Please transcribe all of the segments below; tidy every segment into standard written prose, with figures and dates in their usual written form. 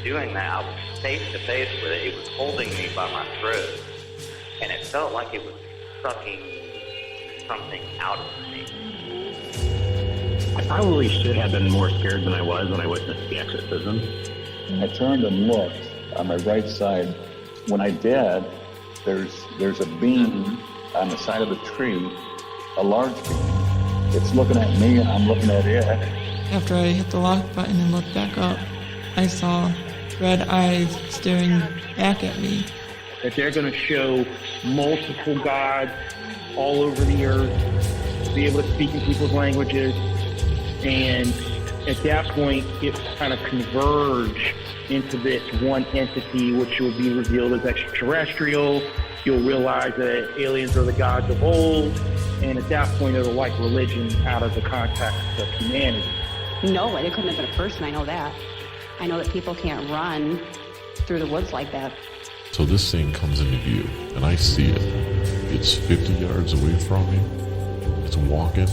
doing that, I was face to face with it. It was holding me by my throat, and it felt like it was sucking something out of me. I probably should have been more scared than I was when I witnessed the exorcism. I turned and looked on my right side. When I did, there's a beam on the side of the tree, a large beam. It's looking at me and I'm looking at it. After I hit the lock button and looked back up, I saw red eyes staring back at me. That they're going to show multiple gods all over the earth, be able to speak in people's languages, and at that point, it kind of converge into this one entity, which will be revealed as extraterrestrial. You'll realize that aliens are the gods of old, and at that point, it'll wipe religion out of the context of humanity. No, it couldn't have been a person, I know that. I know that people can't run through the woods like that. So this thing comes into view, and I see it. It's 50 yards away from me. It's walking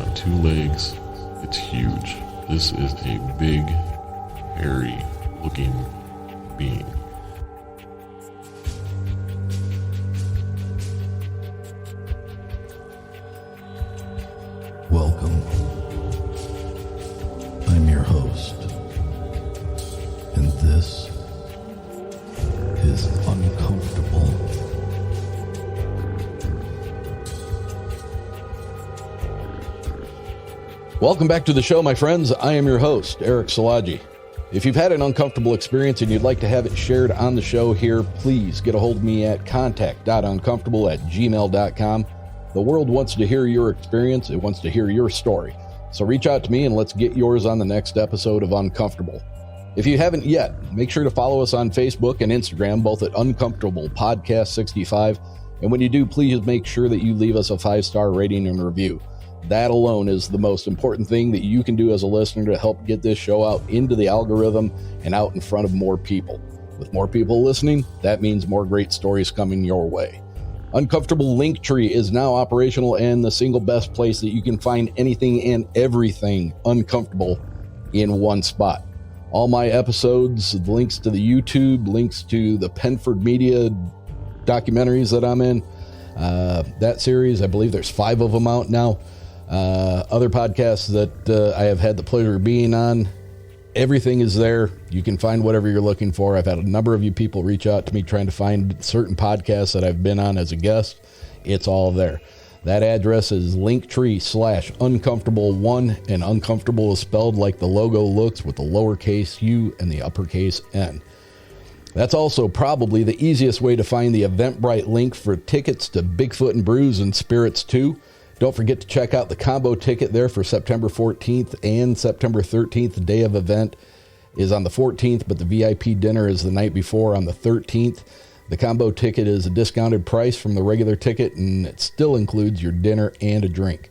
on two legs. It's huge. This is a big, hairy-looking being. Welcome. I'm your host, and this is uNcomfortable. Welcome back to the show, my friends. I am your host, Eric Szilagyi. If you've had an uncomfortable experience and you'd like to have it shared on the show here, please get a hold of me at contact.uncomfortable@gmail.com. The world wants to hear your experience. It wants to hear your story. So reach out to me and let's get yours on the next episode of Uncomfortable. If you haven't yet, make sure to follow us on Facebook and Instagram, both at Uncomfortable Podcast 65. And when you do, please make sure that you leave us a 5-star rating and review. That alone is the most important thing that you can do as a listener to help get this show out into the algorithm and out in front of more people. With more people listening, that means more great stories coming your way. Uncomfortable Linktree is now operational and the single best place that you can find anything and everything uncomfortable in one spot. All my episodes, links to the YouTube, links to the Penford Media documentaries that I'm in, that series, I believe there's 5 of them out now. Other podcasts that I have had the pleasure of being on, everything is there. You can find whatever you're looking for. I've had a number of you people reach out to me trying to find certain podcasts that I've been on as a guest. It's all there. That address is linktree/uncomfortable1, and uncomfortable is spelled like the logo looks, with the lowercase u and the uppercase N. That's also probably the easiest way to find the Eventbrite link for tickets to Bigfoot and Brews and Spirits 2. Don't forget to check out the combo ticket there for September 14th and September 13th. The day of event is on the 14th, but the VIP dinner is the night before on the 13th. The combo ticket is a discounted price from the regular ticket, and it still includes your dinner and a drink.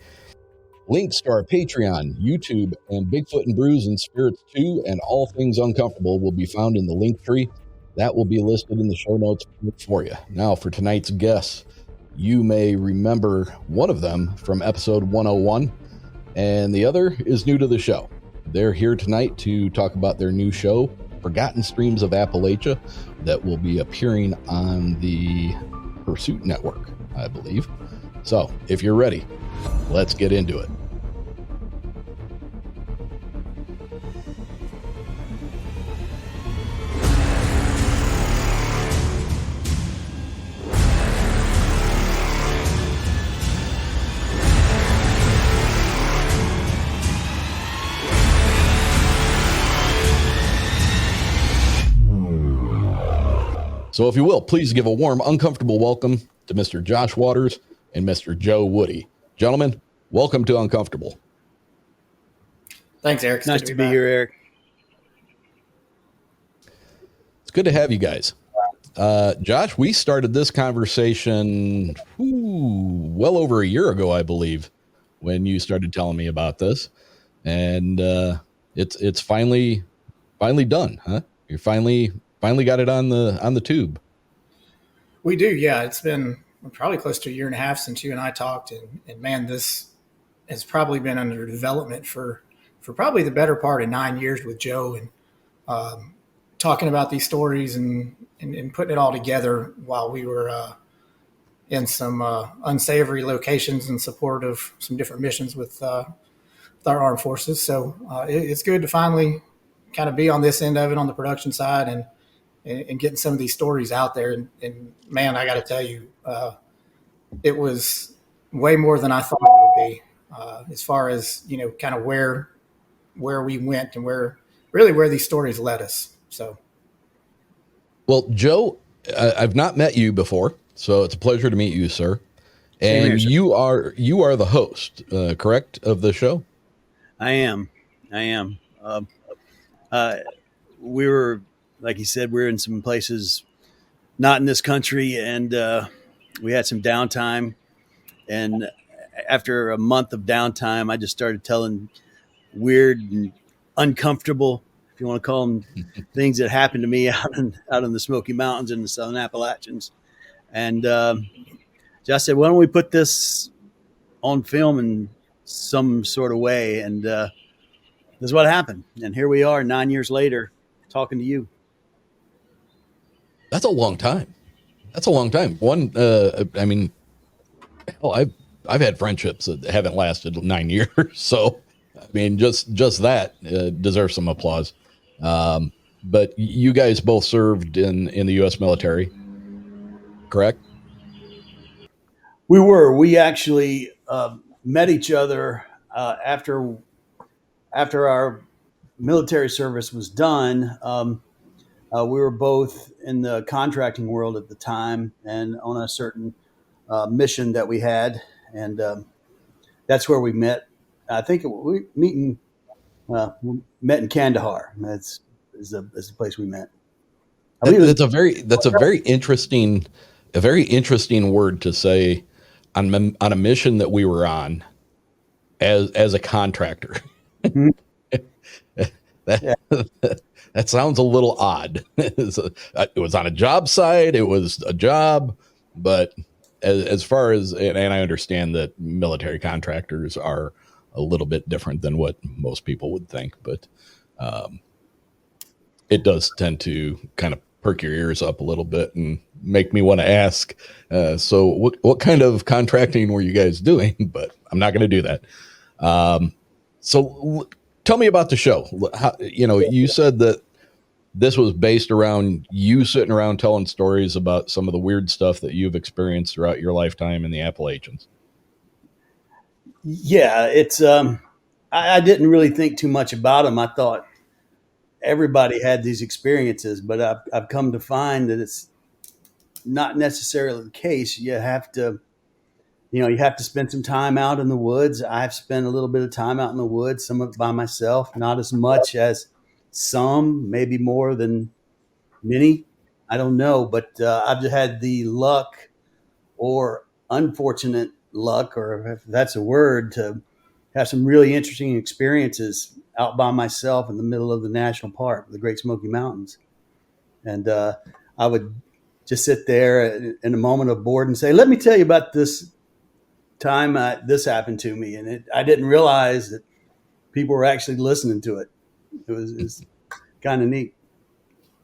Links to our Patreon, YouTube, and Bigfoot and Brews and Spirits 2 and all things uncomfortable will be found in the link tree. That will be listed in the show notes for you. Now for tonight's guests. You may remember one of them from episode 101, and the other is new to the show. They're here tonight to talk about their new show, Forgotten Streams of Appalachia, that will be appearing on the Pursuit Network, I believe. So, if you're ready, let's get into it. So if you will, please give a warm, uncomfortable welcome to Mr. Josh Waters and Mr. Joe Woody. Gentlemen, welcome to Uncomfortable. Thanks, Eric. Nice to be here, Eric. It's good to have you guys. Josh, we started this conversation well over a year ago, I believe, when you started telling me about this. And it's finally done, huh? You're finally got it on the tube. We do, yeah. It's been probably close to a year and a half since you and I talked, and man, this has probably been under development for probably the better part of 9 years with Joe, and talking about these stories and putting it all together while we were in some unsavory locations in support of some different missions with our armed forces. So it's good to finally kind of be on this end of it on the production side and getting some of these stories out there. And man, I got to tell you, it was way more than I thought it would be, as far as, kind of where we went and where these stories led us. So. Well, Joe, I've not met you before, so it's a pleasure to meet you, sir. And you are the host, correct, of the show? I am. We were, like you said, we're in some places not in this country, and we had some downtime. And after a month of downtime, I just started telling weird and uncomfortable, if you want to call them, things that happened to me out in the Smoky Mountains in the Southern Appalachians. And Josh said, why don't we put this on film in some sort of way? And this is what happened. And here we are 9 years later talking to you. That's a long time. One, I mean, hell, I've had friendships that haven't lasted 9 years. So, I mean, just that deserves some applause. But you guys both served in the U.S. military, correct? We actually met each other after our military service was done. We were both in the contracting world at the time and on a certain mission that we had. And that's where we met. I think we met in Kandahar. That's the place we met. That's a very interesting word to say on a mission that we were on as a contractor. Mm-hmm. That sounds a little odd. It was on a job site. It was a job, but as far as, and I understand that military contractors are a little bit different than what most people would think, but it does tend to kind of perk your ears up a little bit and make me want to ask. So what kind of contracting were you guys doing? But I'm not going to do that. So tell me about the show. How, you said that this was based around you sitting around telling stories about some of the weird stuff that you've experienced throughout your lifetime in the Appalachians. Yeah, it's I didn't really think too much about them. I thought everybody had these experiences, but I've come to find that it's not necessarily the case. You have to spend some time out in the woods. I've spent a little bit of time out in the woods, some of it by myself, not as much as some, maybe more than many. I don't know, but I've just had the luck or unfortunate luck, or if that's a word, to have some really interesting experiences out by myself in the middle of the national park, the Great Smoky Mountains. And I would just sit there in a moment of boredom and say, let me tell you about this time this happened to me. And I didn't realize that people were actually listening to it. It was kind of neat.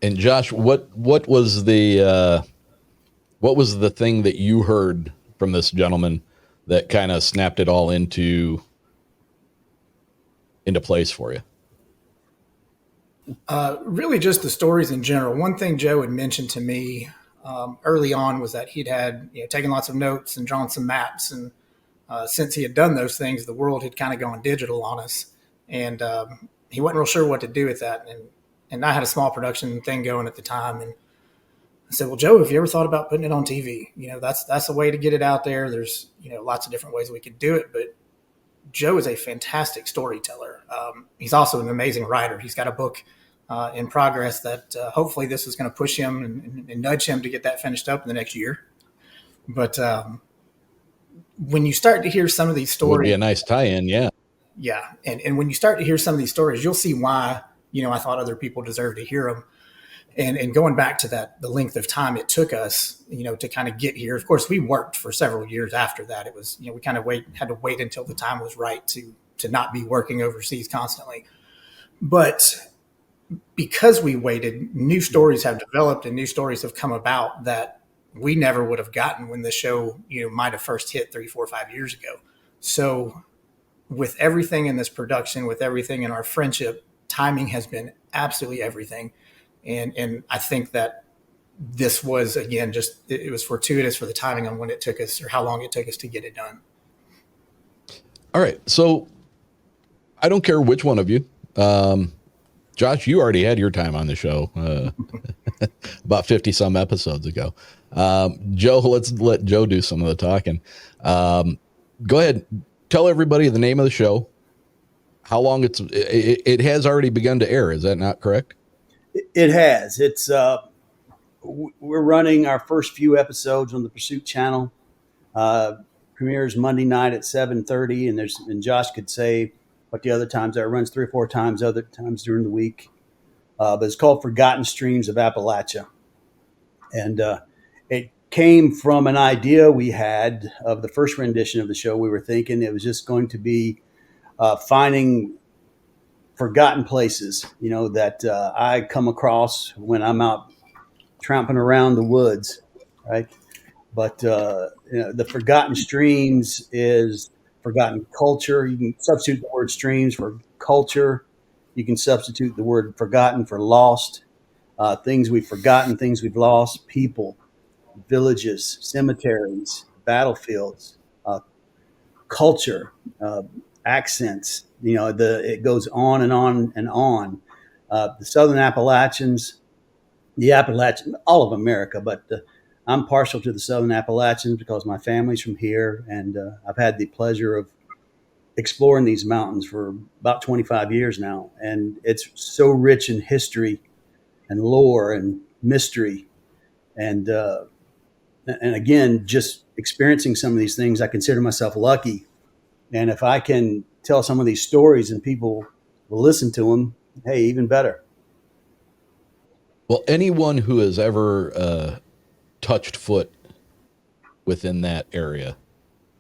And Josh, what was the thing that you heard from this gentleman that kind of snapped it all into place for you? Really just the stories in general. One thing Joe had mentioned to me early on was that he'd had taken lots of notes and drawn some maps. And since he had done those things, the world had kind of gone digital on us. And he wasn't real sure what to do with that. And I had a small production thing going at the time. And I said, well, Joe, have you ever thought about putting it on TV? That's a way to get it out there. There's, lots of different ways we could do it. But Joe is a fantastic storyteller. He's also an amazing writer. He's got a book in progress that hopefully this is going to push him and nudge him to get that finished up in the next year. But when you start to hear some of these stories, would be a nice tie-in, yeah. Yeah, and when you start to hear some of these stories, you'll see why I thought other people deserved to hear them. And going back to the length of time it took us, to kind of get here. Of course, we worked for several years after that. It was, we kind of had to wait until the time was right to not be working overseas constantly. But because we waited, new stories have developed and new stories have come about that we never would have gotten when the show, might have first hit 3, 4, 5 years ago. So with everything in this production, with everything in our friendship, timing has been absolutely everything. And I think that this was, again, it was fortuitous for the timing on when it took us or how long it took us to get it done. All right. So I don't care which one of you. Josh, you already had your time on the show about 50 some episodes ago. Joe, let's let Joe do some of the talking. Go ahead. Tell everybody the name of the show, how long it has already begun to air. Is that not correct? It has. It's we're running our first few episodes on the Pursuit channel. Premieres Monday night at 7:30, and Josh could say what the other times are. It runs 3 or 4 times other times during the week. But it's called Forgotten Streams of Appalachia. And it came from an idea we had of the first rendition of the show. We were thinking it was just going to be finding forgotten places, that I come across when I'm out tramping around the woods, right? But the Forgotten Streams is forgotten culture. You can substitute the word streams for culture. You can substitute the word forgotten for lost. Things we've forgotten, things we've lost, people, villages, cemeteries, battlefields, culture, accents. It goes on and on and on. The Southern Appalachians, all of America, but I'm partial to the Southern Appalachians because my family's from here, and I've had the pleasure of exploring these mountains for about 25 years now, and it's so rich in history and lore and mystery, and again, just experiencing some of these things, I consider myself lucky. And if I can tell some of these stories and people will listen to them, hey, even better. Well, anyone who has ever touched foot within that area,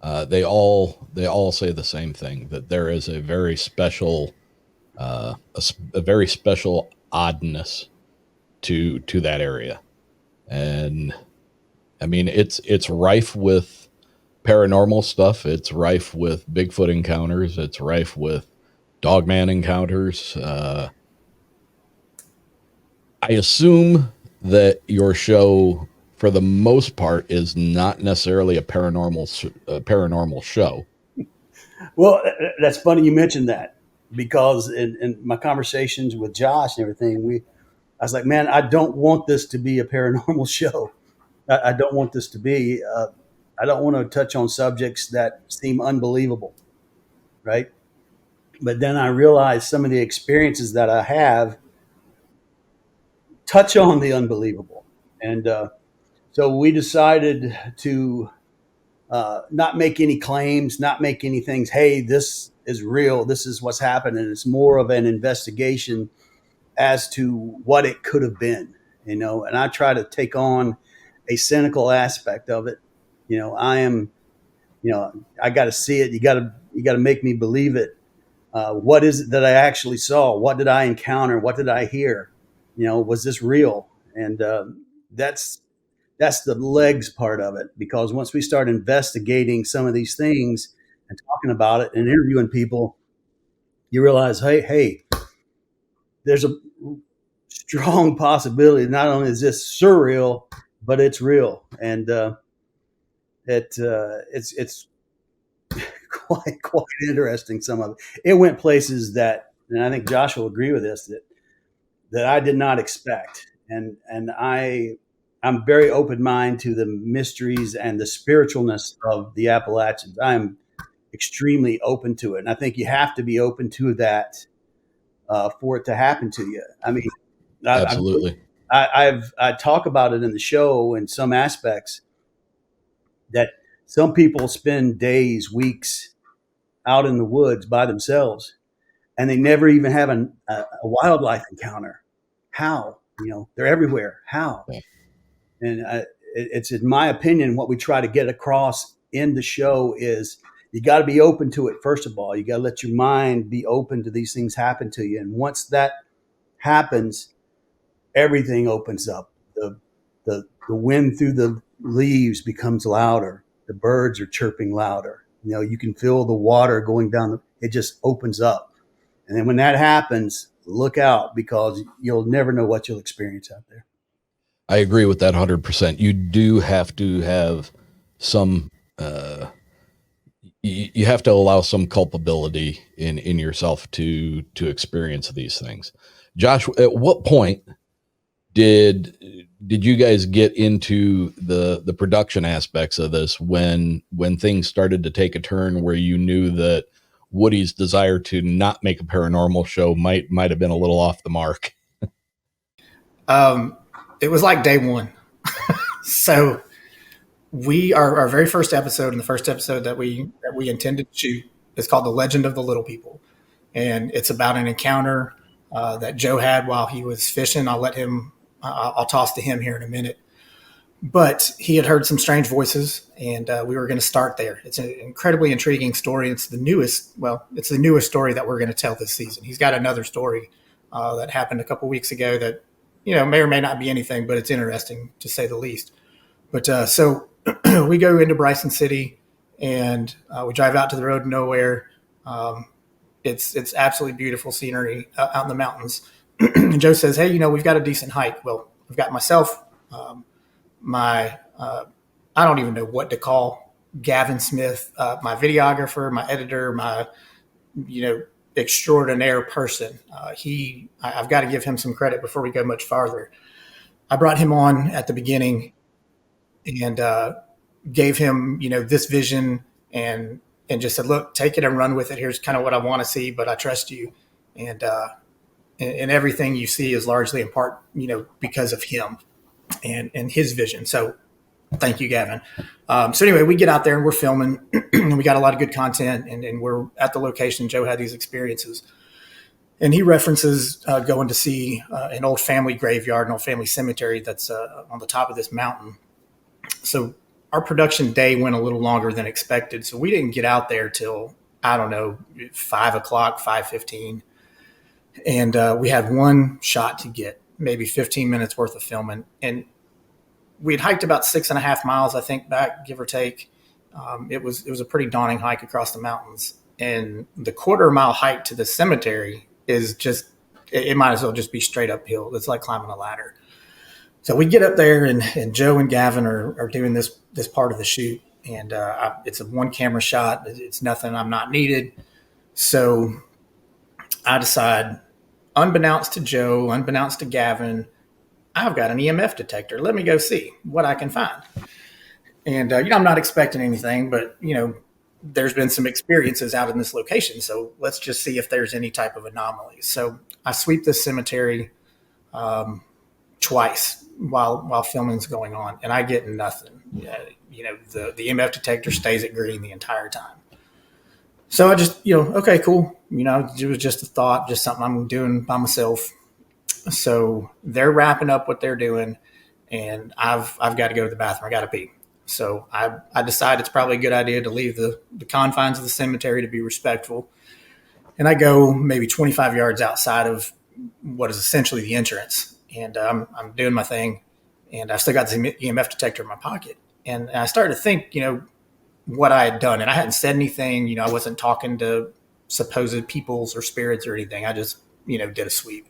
they all say the same thing, that there is a very special oddness to that area. And I mean, it's rife with paranormal stuff. It's rife with Bigfoot encounters. It's rife with dogman encounters. I assume that your show, for the most part, is not necessarily a paranormal show. Well, that's funny you mentioned that, because in my conversations with Josh and everything, I was like, man, I don't want this to be a paranormal show. I don't want this to be. I don't want to touch on subjects that seem unbelievable, right? But then I realized some of the experiences that I have touch on the unbelievable. And so we decided to not make any claims, not make any things. Hey, this is real. This is what's happened. And it's more of an investigation as to what it could have been, and I try to take on a cynical aspect of it. I got to see it. You got to make me believe it. What is it that I actually saw? What did I encounter? What did I hear? Was this real? And that's the legs part of it, because once we start investigating some of these things and talking about it and interviewing people, you realize, hey, there's a strong possibility. Not only is this surreal, but it's real. And it's quite interesting. Some of it went places that, and I think Josh will agree with this, that I did not expect. And I'm very open-minded to the mysteries and the spiritualness of the Appalachians. I'm extremely open to it. And I think you have to be open to that for it to happen to you. I mean, absolutely. I talk about it in the show in some aspects, that some people spend days, weeks out in the woods by themselves, and they never even have a wildlife encounter. How? They're everywhere. How? Yeah. And it's, in my opinion, what we try to get across in the show is you got to be open to it. First of all, you got to let your mind be open to these things happen to you. And once that happens, everything opens up. The wind through the leaves becomes louder. The birds are chirping louder. You can feel the water going down. It just opens up. And then when that happens, look out, because you'll never know what you'll experience out there. I agree with that 100%. You do have to have some, you have to allow some culpability in yourself to experience these things. Josh, at what point did you guys get into the production aspects of this when things started to take a turn where you knew that Woody's desire to not make a paranormal show might have been a little off the mark? It was like day one. So our very first episode, and the first episode that we intended to shoot, is called The Legend of the Little People. And it's about an encounter that Joe had while he was fishing. I'll toss to him here in a minute. But he had heard some strange voices, and we were going to start there. It's an incredibly intriguing story. It's the newest story that we're going to tell this season. He's got another story that happened a couple weeks ago that, may or may not be anything, but it's interesting to say the least. But so we go into Bryson City, and we drive out to the road of nowhere. It's absolutely beautiful scenery out in the mountains. And Joe says, "Hey, we've got a decent hike." Well, I've got myself, I don't even know what to call Gavin Smith, my videographer, my editor, my, extraordinaire person. I've got to give him some credit before we go much farther. I brought him on at the beginning and gave him, this vision and just said, "Look, take it and run with it. Here's kind of what I want to see, but I trust you." And everything you see is largely in part, because of him and his vision. So thank you, Gavin. So anyway, we get out there and we're filming and we got a lot of good content, and we're at the location. Joe had these experiences, and he references going to see an old family graveyard, an old family cemetery that's on the top of this mountain. So our production day went a little longer than expected. So we didn't get out there till, 5 o'clock, 5:15. And we had one shot to get, maybe 15 minutes worth of filming. And we'd hiked about 6.5 miles, I think, back, give or take. It was a pretty daunting hike across the mountains. And the 1/4 mile hike to the cemetery is just, it might as well just be straight uphill. It's like climbing a ladder. So we get up there, and Joe and Gavin are doing this part of the shoot. And it's a one camera shot. It's nothing. I'm not needed. So I decide, unbeknownst to Joe, unbeknownst to Gavin, I've got an EMF detector. Let me go see what I can find. And, I'm not expecting anything, but, there's been some experiences out in this location. So let's just see if there's any type of anomalies. So I sweep this cemetery twice while filming's going on, and I get nothing. The EMF detector stays at green the entire time. So I just, okay, cool. It was just a thought, just something I'm doing by myself. So they're wrapping up what they're doing, and I've got to go to the bathroom. I got to pee. So I decide it's probably a good idea to leave the confines of the cemetery to be respectful. And I go maybe 25 yards outside of what is essentially the entrance. And I'm doing my thing, and I've still got the EMF detector in my pocket. And I started to think, what I had done. And I hadn't said anything. I wasn't talking to supposed peoples or spirits or anything. I just, did a sweep.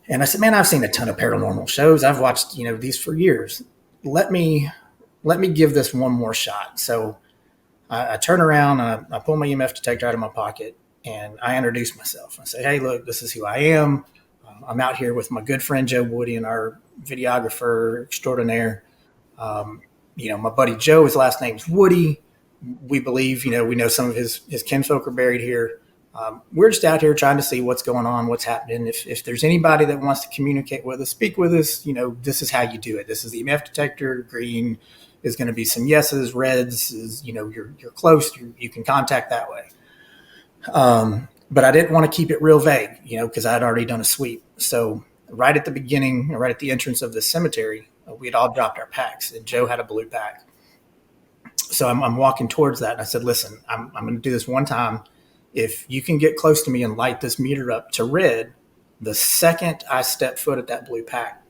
And I said, man, I've seen a ton of paranormal shows. I've watched, these for years. Let me give this one more shot. So I turn around, and I pull my EMF detector out of my pocket, and I introduce myself. I say, hey, look, this is who I am. I'm out here with my good friend Joe Woody and our videographer extraordinaire. My buddy Joe, his last name's Woody. We believe, we know some of his kinfolk are buried here. We're just out here trying to see what's going on, what's happening. If there's anybody that wants to communicate with us, speak with us, this is how you do it. This is the EMF detector. Green is going to be some yeses, reds is, you're close. You can contact that way. But I didn't want to keep it real vague, because I had already done a sweep. So right at the beginning, right at the entrance of the cemetery, we had all dropped our packs, and Joe had a blue pack. So I'm walking towards that, and I said, listen, I'm going to do this one time. If you can get close to me and light this meter up to red, The second I step foot at that blue pack,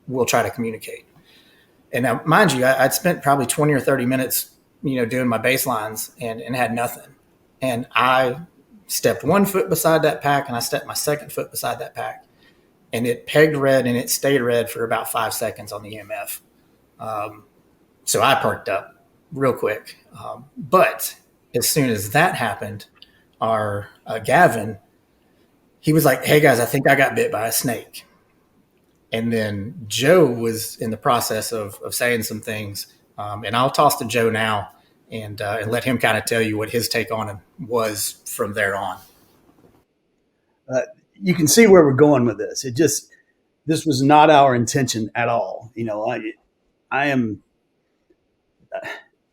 we'll try to communicate. And now, mind you, I'd spent probably 20 or 30 minutes, doing my baselines and had nothing. And I stepped 1 foot beside that pack, and I stepped my second foot beside that pack, and it pegged red, and it stayed red for about 5 seconds on the EMF. So I perked up real quick. But as soon as that happened, our Gavin, he was like, "Hey guys, I think I got bit by a snake." And then Joe was in the process of saying some things. And I'll toss to Joe now and let him kind of tell you what his take on it was from there on. You can see where we're going with this. This was not our intention at all. I am.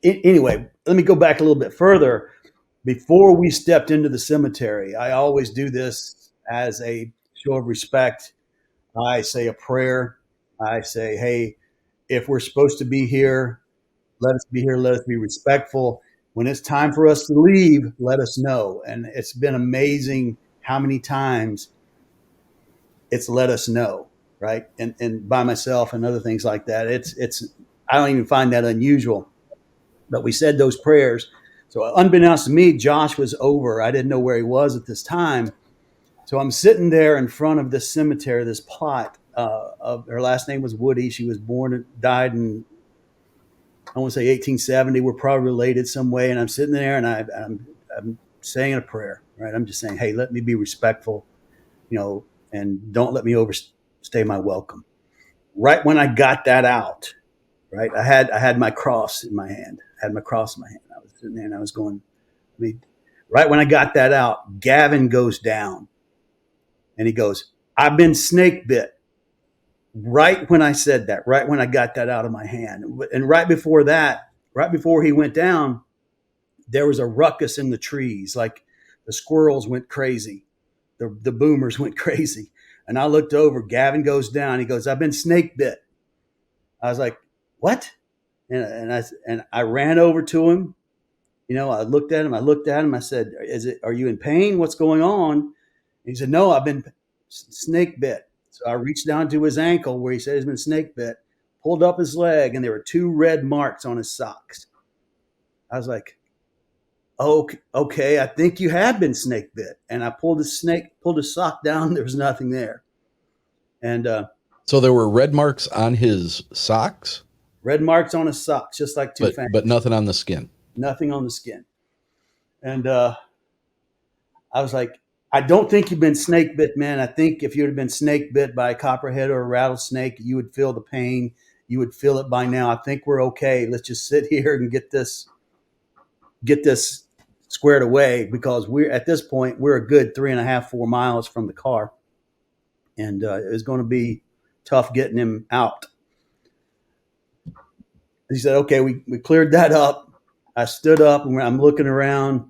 Anyway, let me go back a little bit further. Before we stepped into the cemetery, I always do this as a show of respect. I say a prayer. I say, hey, if we're supposed to be here, let us be here. Let us be respectful. When it's time for us to leave, let us know. And it's been amazing how many times it's let us know, right? And by myself and other things like that. I don't even find that unusual. But we said those prayers. So unbeknownst to me, Josh was over. I didn't know where he was at this time. So I'm sitting there in front of this cemetery, this plot. Her last name was Woody. She was born and died in, I want to say 1870. We're probably related some way. And I'm sitting there and I'm saying a prayer, right? I'm just saying, hey, let me be respectful, and don't let me overstay my welcome. Right when I got that out, right, I had my cross in my hand. I was sitting there and I was going, right when I got that out, Gavin goes down and he goes, "I've been snake bit." Right when I said that, right when I got that out of my hand. And right before he went down, there was a ruckus in the trees. Like the squirrels went crazy. The boomers went crazy. And I looked over, Gavin goes down. He goes, "I've been snake bit." I was like, "What?" And I ran over to him. I looked at him. I said, "Are you in pain? What's going on?" And he said, "No, I've been snake bit." So I reached down to his ankle where he said he's been snake bit, pulled up his leg, and there were 2 red marks on his socks. I was like, okay, I think you have been snake bit. And I pulled his sock down. There was nothing there. And so there were red marks on his socks? Red marks on his socks, just like 2 fangs. But nothing on the skin? Nothing on the skin. And I was like, "I don't think you've been snake bit, man. I think if you had been snake bit by a copperhead or a rattlesnake, you would feel the pain. You would feel it by now. I think we're okay. Let's just sit here and get this squared away, because at this point, we're a good 3.5, 4 miles from the car. And it was going to be tough getting him out." He said, "Okay, we cleared that up." I stood up and I'm looking around.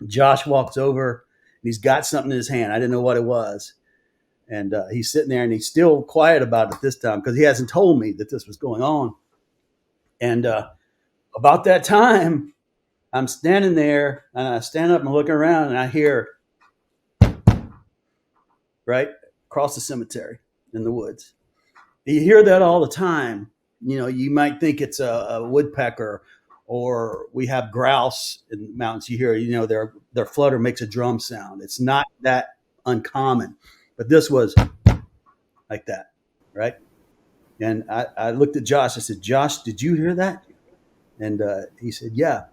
Josh walks over and he's got something in his hand. I didn't know what it was. And he's sitting there and he's still quiet about it this time because he hasn't told me that this was going on. And about that time, I'm standing there and I stand up and looking around and I hear right across the cemetery in the woods. You hear that all the time. You might think it's a woodpecker, or we have grouse in the mountains. You hear, their flutter makes a drum sound. It's not that uncommon, but this was like that, right? And I looked at Josh. I said, "Josh, did you hear that?" And he said, "Yeah."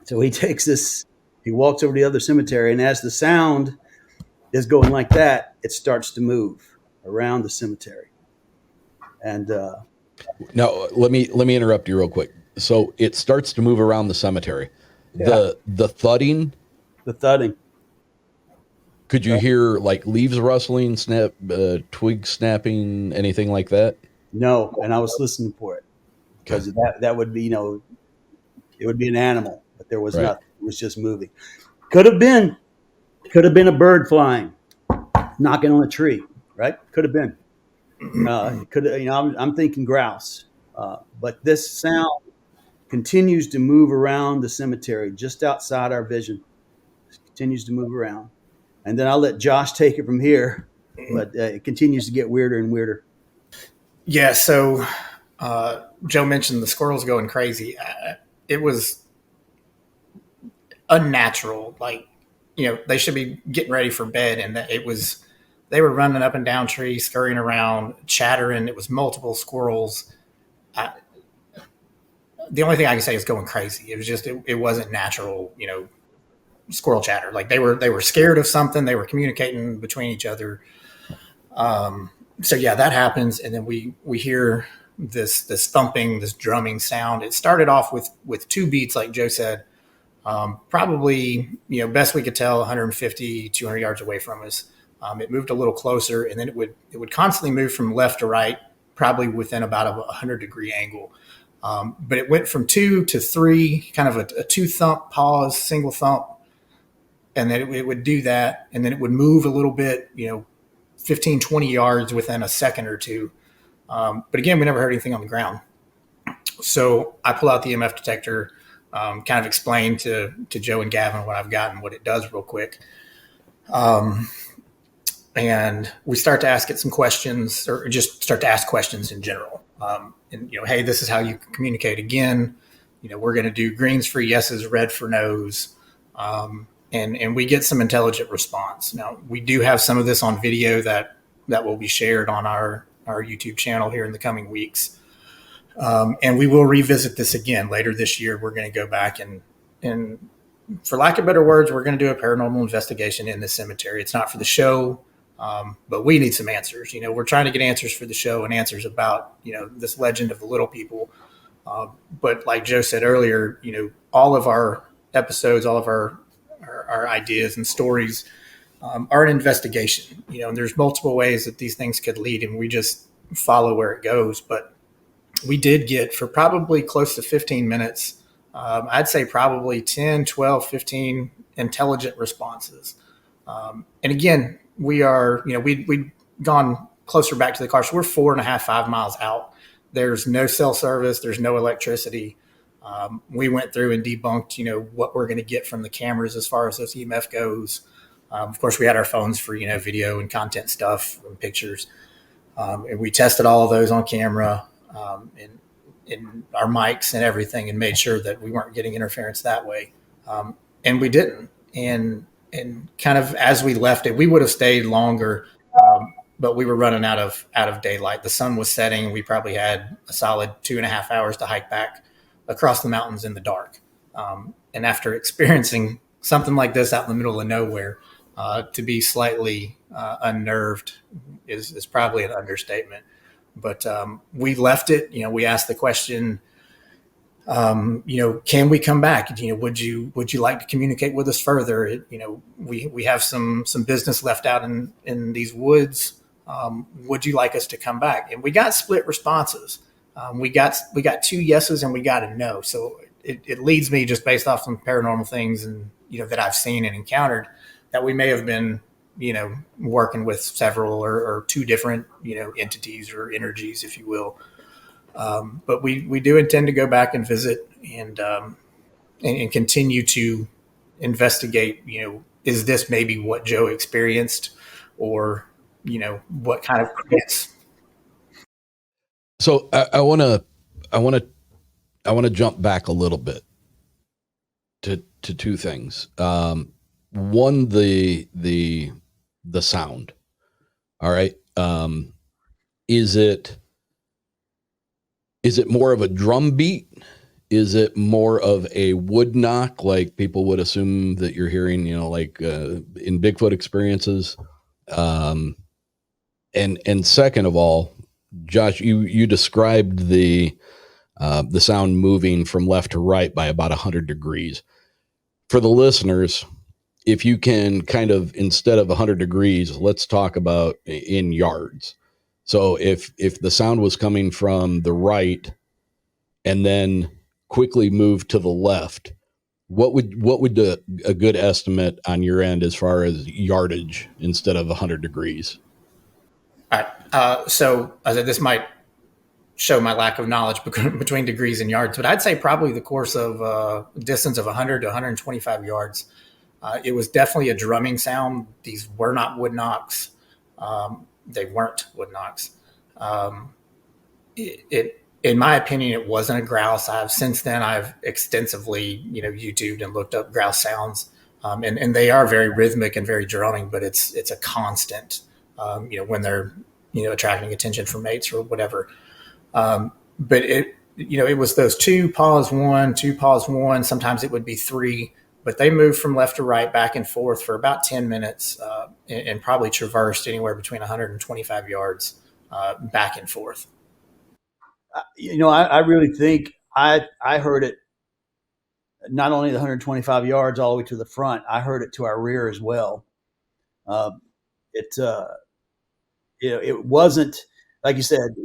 So he takes this, he walks over to the other cemetery, and as the sound is going like that, it starts to move around the cemetery. And now let me interrupt you real quick. So it starts to move around the cemetery. Yeah. The thudding. The thudding. Could you hear like leaves rustling, twigs snapping, anything like that? No, and I was listening for it because that would be, it would be an animal, but there was nothing. It was just moving. Could have been a bird flying, knocking on a tree, right? Could have been. I'm thinking grouse, but this sound continues to move around the cemetery just outside our vision. It continues to move around. And then I'll let Josh take it from here. but it continues to get weirder and weirder. Yeah. So Joe mentioned the squirrels going crazy. It was unnatural. Like, they should be getting ready for bed, and they were running up and down trees, scurrying around, chattering. It was multiple squirrels. The only thing I can say is going crazy. It was just, it wasn't natural, squirrel chatter. Like they were scared of something. They were communicating between each other. So yeah, that happens. And then we hear this thumping, this drumming sound. It started off with 2 beats, like Joe said, probably, best we could tell 150, 200 yards away from us. It moved a little closer, and then it would constantly move from left to right, probably within about a 100-degree angle. But it went from 2 to 3, kind of a 2 thump, pause, single thump. And then it would do that. And then it would move a little bit, 15, 20 yards within a second or two. But again, we never heard anything on the ground. So I pull out the EMF detector, kind of explain to Joe and Gavin what I've got and what it does real quick. And we start to ask it some questions, or just start to ask questions in general. Hey, this is how you communicate again. We're going to do greens for yeses, red for nos. And we get some intelligent response. Now, we do have some of this on video that will be shared on our YouTube channel here in the coming weeks. And we will revisit this again later this year. We're going to go back and for lack of better words, we're going to do a paranormal investigation in the cemetery. It's not for the show. But we need some answers. We're trying to get answers for the show and answers about, this legend of the little people. But like Joe said earlier, all of our episodes, all of our ideas and stories are an investigation, and there's multiple ways that these things could lead, and we just follow where it goes. But we did get, for probably close to 15 minutes, I'd say probably 10, 12, 15 intelligent responses. And again, we are, we'd gone closer back to the car. So we're 4.5, 5 miles out. There's no cell service. There's no electricity. We went through and debunked, what we're going to get from the cameras as far as those EMF goes. Of course, we had our phones for, video and content stuff and pictures. And we tested all of those on camera, and our mics and everything, and made sure that we weren't getting interference that way. And we didn't. And kind of as we left it, we would have stayed longer, but we were running out of daylight. The sun was setting, and we probably had a solid 2.5 hours to hike back across the mountains in the dark. And after experiencing something like this out in the middle of nowhere, to be slightly unnerved is probably an understatement. But we left it. We asked the question, can we come back? Would you like to communicate with us further? We have some business left out in these woods. Would you like us to come back? And we got split responses. We got 2 yeses and we got a no. So it leads me, just based off some paranormal things and, that I've seen and encountered, that we may have been, working with several or 2 different, entities or energies, if you will. But we do intend to go back and visit and continue to investigate, is this maybe what Joe experienced, or, what kind of chance? So I want to jump back a little bit to 2 things. One, the sound. All right. Is it more of a drum beat? Is it more of a wood knock, like people would assume that you're hearing, like in Bigfoot experiences? And second of all, Josh, you described the sound moving from left to right by about 100 degrees. For the listeners, if you can kind of, instead of 100 degrees, let's talk about in yards. So if the sound was coming from the right and then quickly moved to the left, what would a good estimate on your end as far as yardage instead of 100 degrees? All right. So I said, this might show my lack of knowledge between degrees and yards, but I'd say probably the course of distance of 100 to 125 yards. It was definitely a drumming sound. These were not wood knocks. They weren't wood knocks. In my opinion, it wasn't a grouse. Since then I've extensively, YouTubed and looked up grouse sounds, and they are very rhythmic and very droning, but it's a constant, when they're, attracting attention from mates or whatever. But it was those two pause one. Sometimes it would be three, but they moved from left to right, back and forth for about 10 minutes, and probably traversed anywhere between 125 yards, back and forth. I really think I heard it not only the 125 yards all the way to the front. I heard it to our rear as well. It wasn't like you said.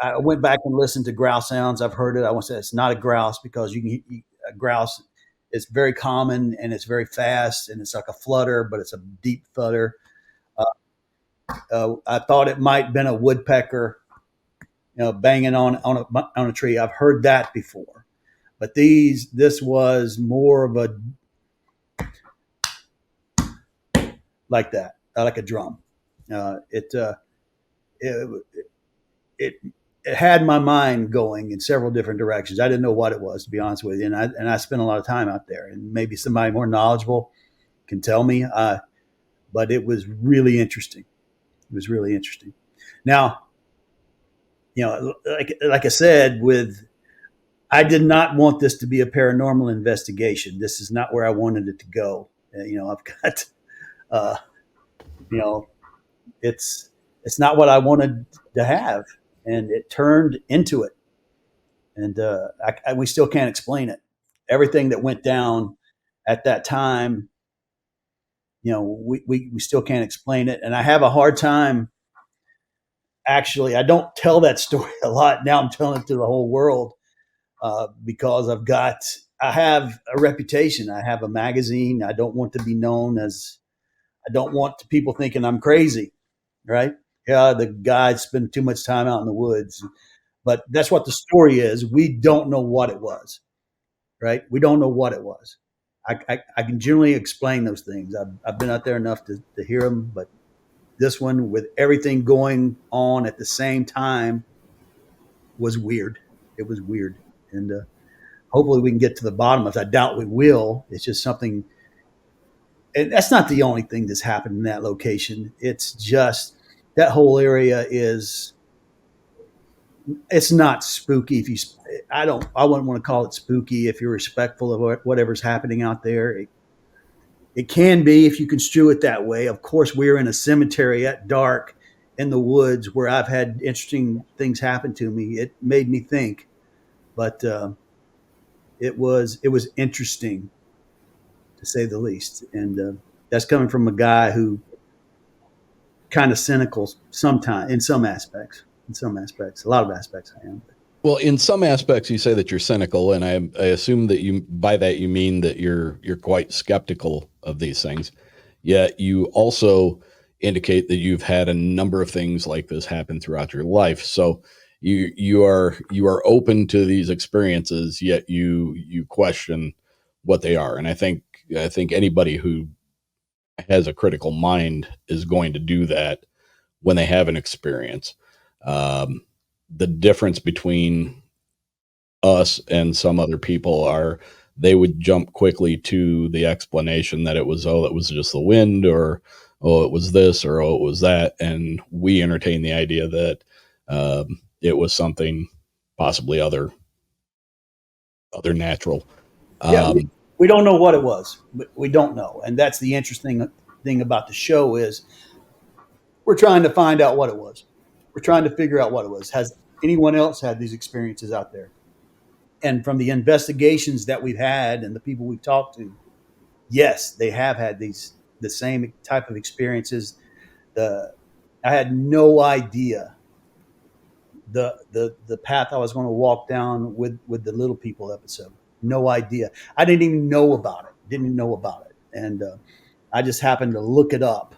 I went back and listened to grouse sounds. I've heard it. I want to say it's not a grouse because a grouse is very common and it's very fast and it's like a flutter, but it's a deep flutter. I thought it might have been a woodpecker, banging on a tree. I've heard that before, but this was more of a like that, like a drum. It had my mind going in several different directions. I didn't know what it was, to be honest with you, and I spent a lot of time out there. And maybe somebody more knowledgeable can tell me. But it was really interesting. It was really interesting. Now, like I said, I did not want this to be a paranormal investigation. This is not where I wanted it to go. I've got, it's not what I wanted to have, and it turned into it. And we still can't explain it. Everything that went down at that time, we still can't explain it. And I have a hard time. Actually, I don't tell that story a lot. Now I'm telling it to the whole world, because I have a reputation. I have a magazine. I don't want to be known as, I don't want people thinking I'm crazy, right? Yeah, the guy spent too much time out in the woods. But that's what the story is. We don't know what it was, right? We don't know what it was. I can generally explain those things. I've been out there enough to hear them, but this one, with everything going on at the same time, was weird. It was weird. And hopefully we can get to the bottom of it. I doubt we will. It's just something, and that's not the only thing that's happened in that location. It's just that whole area it's not spooky. I wouldn't want to call it spooky if you're respectful of whatever's happening out there. It can be if you construe it that way. Of course, we're in a cemetery at dark in the woods where I've had interesting things happen to me. It made me think, but it was interesting, to say the least. And that's coming from a guy who kind of cynical sometimes in some aspects. A lot of aspects I am. Well, in some aspects, you say that you're cynical, and I assume that by that you mean that you're quite skeptical of these things. Yet you also indicate that you've had a number of things like this happen throughout your life. So you are open to these experiences, yet you question what they are. And I think anybody who has a critical mind is going to do that when they have an experience. The difference between us and some other people are they would jump quickly to the explanation that it was just the wind, or it was this, or it was that. And we entertain the idea that it was something possibly other natural. We don't know what it was. We don't know. And that's the interesting thing about the show is we're trying to find out what it was. We're trying to figure out what it was. Has anyone else had these experiences out there? And from the investigations that we've had and the people we've talked to, yes, they have had the same type of experiences. I had no idea the path I was going to walk down with the Little People episode. No idea. I didn't even know about it. And I just happened to look it up,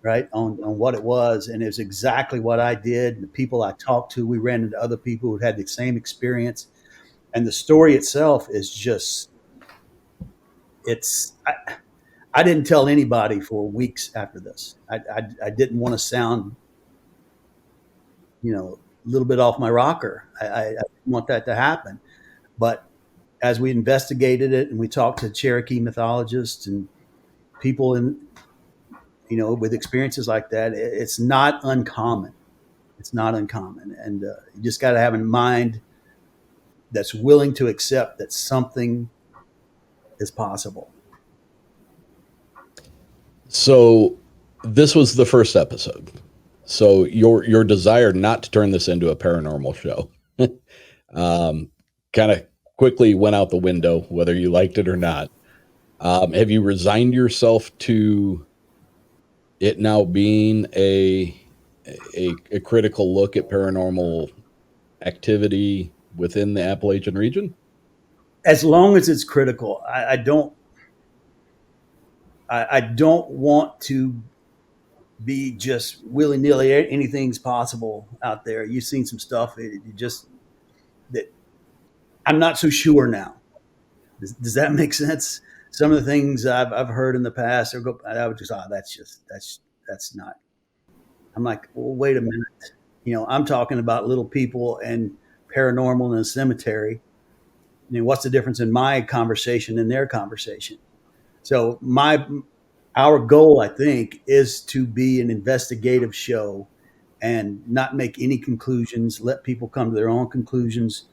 right, on what it was. And it was exactly what I did. And the people I talked to, we ran into other people who had the same experience. And the story itself is just, I didn't tell anybody for weeks after this. I didn't want to sound, a little bit off my rocker. I didn't want that to happen. But as we investigated it and we talked to Cherokee mythologists and people with experiences like that, it's not uncommon. It's not uncommon. And you just got to have a mind that's willing to accept that something is possible. So this was the first episode. So your desire not to turn this into a paranormal show kind of quickly went out the window, whether you liked it or not. Have you resigned yourself to it now being a critical look at paranormal activity within the Appalachian region? As long as it's critical, I don't want to be just willy-nilly. Anything's possible out there. You've seen some stuff. That I'm not so sure now. Does that make sense? Some of the things I've heard in the past, I would just, that's not. I'm like, well, wait a minute. I'm talking about little people and paranormal in a cemetery. What's the difference in my conversation and their conversation? So our goal, I think, is to be an investigative show and not make any conclusions, let people come to their own conclusions,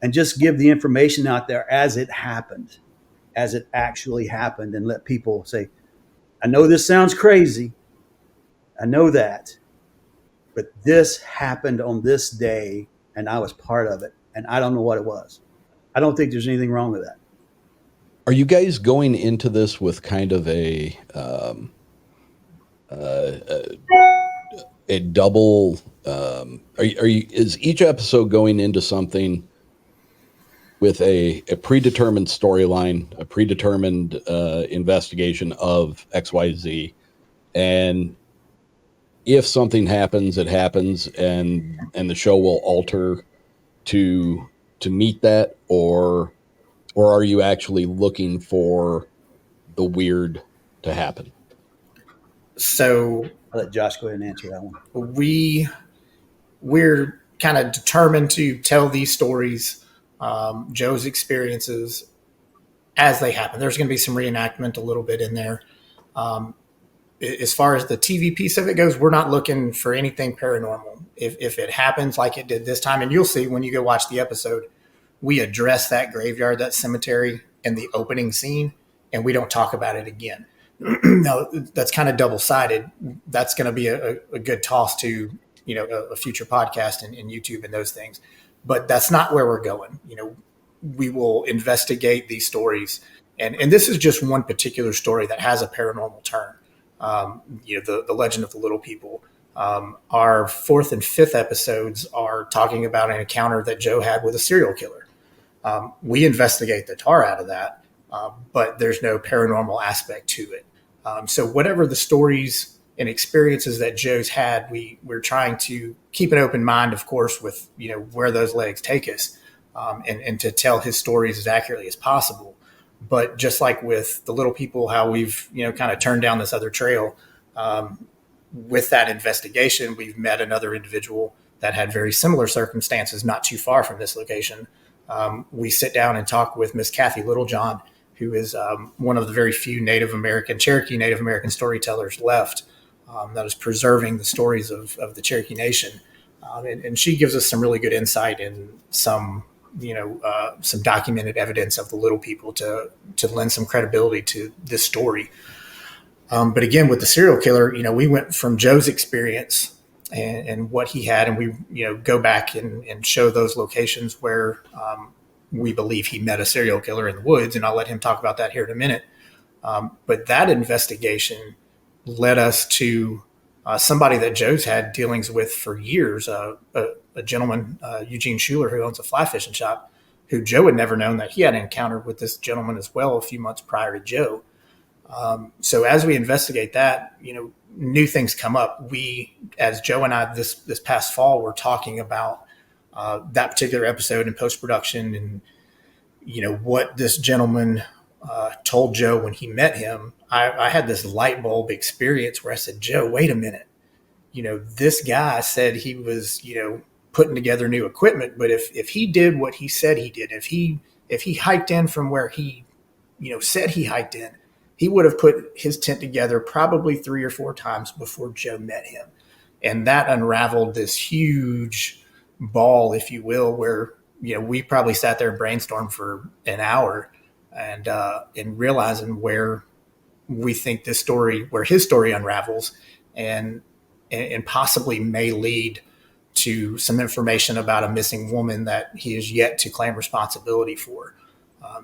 and just give the information out there as it happened, as it actually happened, and let people say, I know this sounds crazy. I know that. But this happened on this day, and I was part of it, and I don't know what it was. I don't think there's anything wrong with that. Are you guys going into this with kind of a double? Is each episode going into something with a predetermined storyline, a predetermined investigation of XYZ, and if something happens, it happens, and the show will alter to meet that, or are you actually looking for the weird to happen? So I'll let Josh go ahead and answer that one. We're kind of determined to tell these stories, Joe's experiences as they happen. There's going to be some reenactment a little bit in there. As far as the TV piece of it goes, we're not looking for anything paranormal. If it happens like it did this time, and you'll see when you go watch the episode, we address that graveyard, that cemetery in the opening scene, and we don't talk about it again. Now, that's kind of double-sided. That's going to be a good toss to, a future podcast and YouTube and those things. But that's not where we're going. We will investigate these stories. And this is just one particular story that has a paranormal turn. The legend of the little people. Our 4th and 5th episodes are talking about an encounter that Joe had with a serial killer. We investigate the tar out of that, but there's no paranormal aspect to it. So whatever the stories and experiences that Joe's had, we're trying to keep an open mind, of course, with where those legs take us, and to tell his stories as accurately as possible. But just like with the little people, how we've kind of turned down this other trail, with that investigation, we've met another individual that had very similar circumstances not too far from this location. We sit down and talk with Miss Kathy Littlejohn, who is one of the very few Cherokee Native American storytellers left, that is preserving the stories of the Cherokee Nation. And she gives us some really good insight and some documented evidence of the little people to lend some credibility to this story. But again, with the serial killer, we went from Joe's experience and what he had, and we, go back and show those locations where we believe he met a serial killer in the woods, and I'll let him talk about that here in a minute. But that investigation led us to somebody that Joe's had dealings with for years, a gentleman, Eugene Schuler, who owns a fly fishing shop, who Joe had never known that he had encountered with this gentleman as well a few months prior to Joe. So as we investigate that, new things come up. We, as Joe and I, this past fall, were talking about that particular episode in post-production and, what this gentleman told Joe when he met him. I had this light bulb experience where I said, Joe, wait a minute. This guy said he was, putting together new equipment, but if he did what he said he did, if he hiked in from where he, said he hiked in, he would have put his tent together probably 3 or 4 times before Joe met him. And that unraveled this huge ball, if you will, where, we probably sat there and brainstormed for an hour and realizing where we think where his story unravels and possibly may lead to some information about a missing woman that he is yet to claim responsibility for.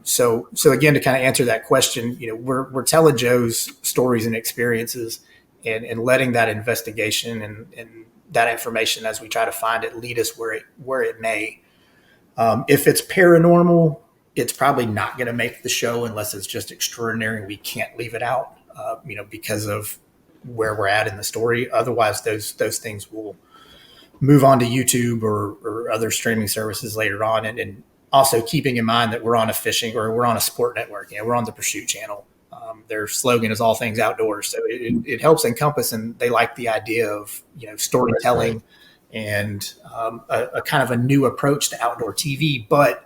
So again, to kind of answer that question, we're telling Joe's stories and experiences and letting that investigation and that information as we try to find it lead us where it may. If it's paranormal, it's probably not going to make the show unless it's just extraordinary. We can't leave it out, because of where we're at in the story. Otherwise, those things will move on to YouTube or other streaming services later on. And also keeping in mind that we're on a fishing or we're on a sport network. We're on the Pursuit Channel. Their slogan is all things outdoors. So it helps encompass, and they like the idea of, storytelling and a kind of a new approach to outdoor TV. But,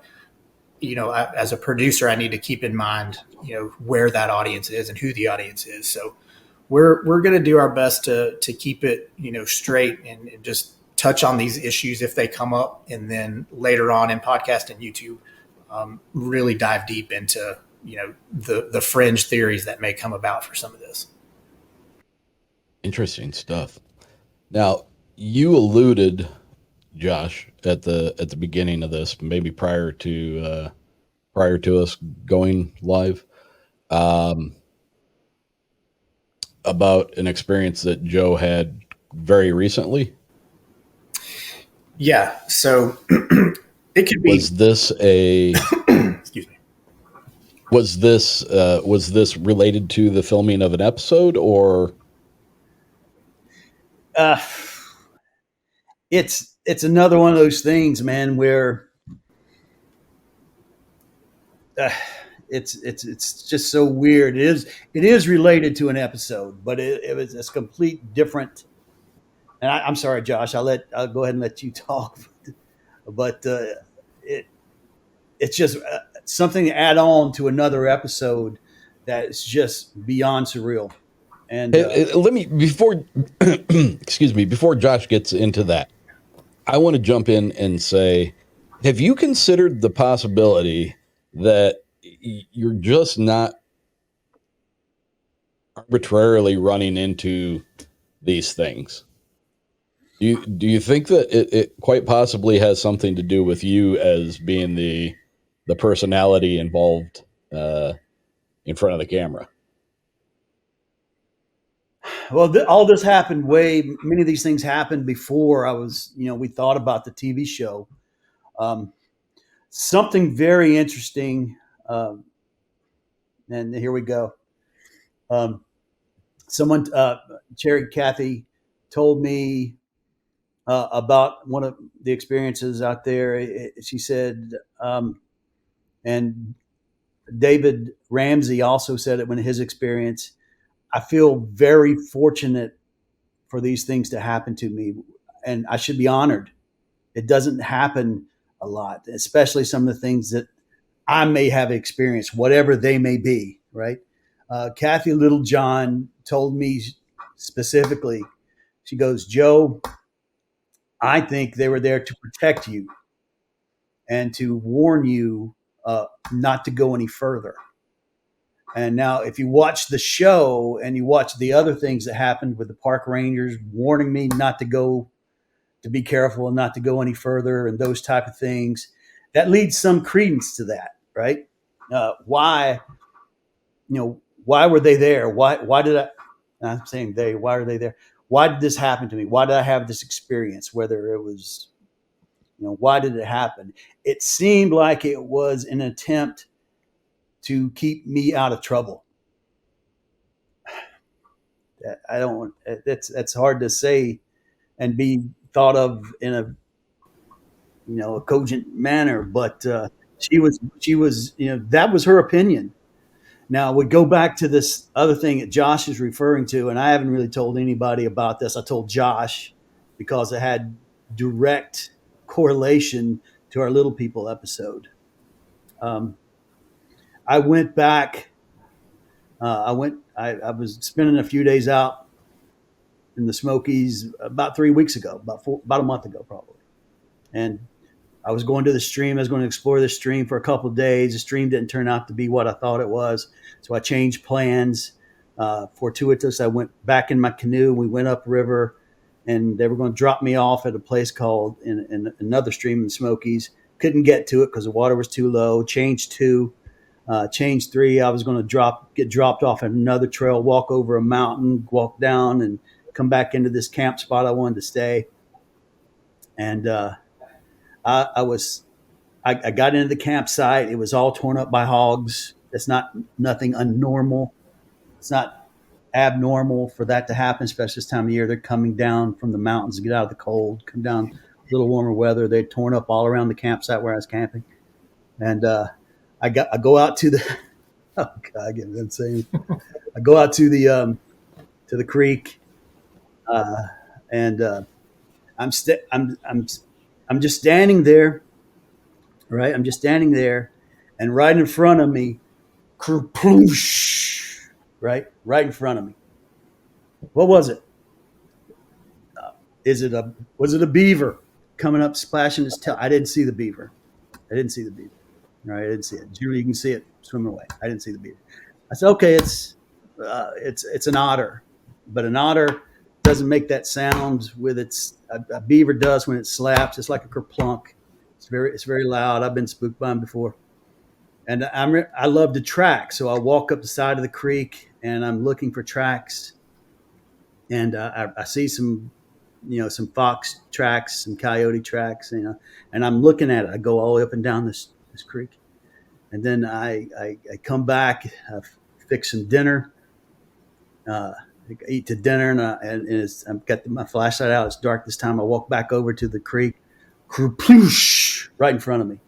as a producer, I need to keep in mind, where that audience is and who the audience is. So we're going to do our best to keep it, straight and just touch on these issues if they come up. And then later on in podcast and YouTube, really dive deep into, the fringe theories that may come about for some of this. Interesting stuff. Now, you alluded, Josh, at the beginning of this, maybe prior to us going live, about an experience that Joe had very recently. Yeah. So it could be. Was this a? Excuse me. Was this related to the filming of an episode, or? It's another one of those things, man, where it's just so weird. It is related to an episode, but it was a complete different. And I'm sorry, Josh. I'll go ahead and let you talk, but it's just something to add on to another episode that's just beyond surreal. And let me before Josh gets into that, I want to jump in and say, have you considered the possibility that you're just not arbitrarily running into these things? Do you think that it quite possibly has something to do with you as being the personality involved in front of the camera? Well, all this happened many of these things happened before I was, we thought about the TV show. Something very interesting. And here we go. Someone, Kathy told me about one of the experiences out there. She said, and David Ramsey also said it when his experience. I feel very fortunate for these things to happen to me, and I should be honored. It doesn't happen a lot, especially some of the things that I may have experienced, whatever they may be, right? Kathy Littlejohn told me specifically, she goes, Joe, I think they were there to protect you and to warn you not to go any further. And now if you watch the show and you watch the other things that happened with the park rangers warning me not to go, to be careful and not to go any further and those type of things, that leads some credence to that, right? Why were they there? Why did I'm saying why are they there? Why did this happen to me? Why did I have this experience? Whether it was, why did it happen? It seemed like it was an attempt to keep me out of trouble. That's hard to say and be thought of in a cogent manner, but she was that was her opinion. Now we go back to this other thing that Josh is referring to, and I haven't really told anybody about this. I told Josh because it had direct correlation to our Little People episode. I went back. I was spending a few days out in the Smokies about 3 weeks ago, about a month ago, probably. And I was going to the stream. I was going to explore the stream for a couple of days. The stream didn't turn out to be what I thought it was. So I changed plans. Fortuitous, I went back in my canoe. We went upriver, and they were going to drop me off at a place called in another stream in the Smokies. Couldn't get to it because the water was too low. Change 2. Change 3, I was going to get dropped off at another trail, walk over a mountain, walk down, and come back into this camp spot I wanted to stay. And I got into the campsite. It was all torn up by hogs. It's nothing unnormal. It's not abnormal for that to happen, especially this time of year. They're coming down from the mountains to get out of the cold, come down a little warmer weather. They're torn up all around the campsite where I was camping. And I go out to the oh God, I get insane. I go out to the creek, and I'm just standing there, right? I'm just standing there, and right in front of me, kerploosh, right in front of me. What was it? Was it a beaver coming up, splashing his tail? I didn't see the beaver. Right, I didn't see it. Generally, you can see it swimming away. I didn't see the beaver. I said, okay, it's an otter, but an otter doesn't make that sound with its. A beaver does when it slaps. It's like a kerplunk. It's very loud. I've been spooked by them before, and I love to track. So I walk up the side of the creek and I'm looking for tracks, and I see some fox tracks, some coyote tracks, and I'm looking at it. I go all the way up and down this creek. And then I come back, I fix some dinner, eat to dinner, and I've got my flashlight out. It's dark this time. I walk back over to the creek, kerploosh, right in front of me.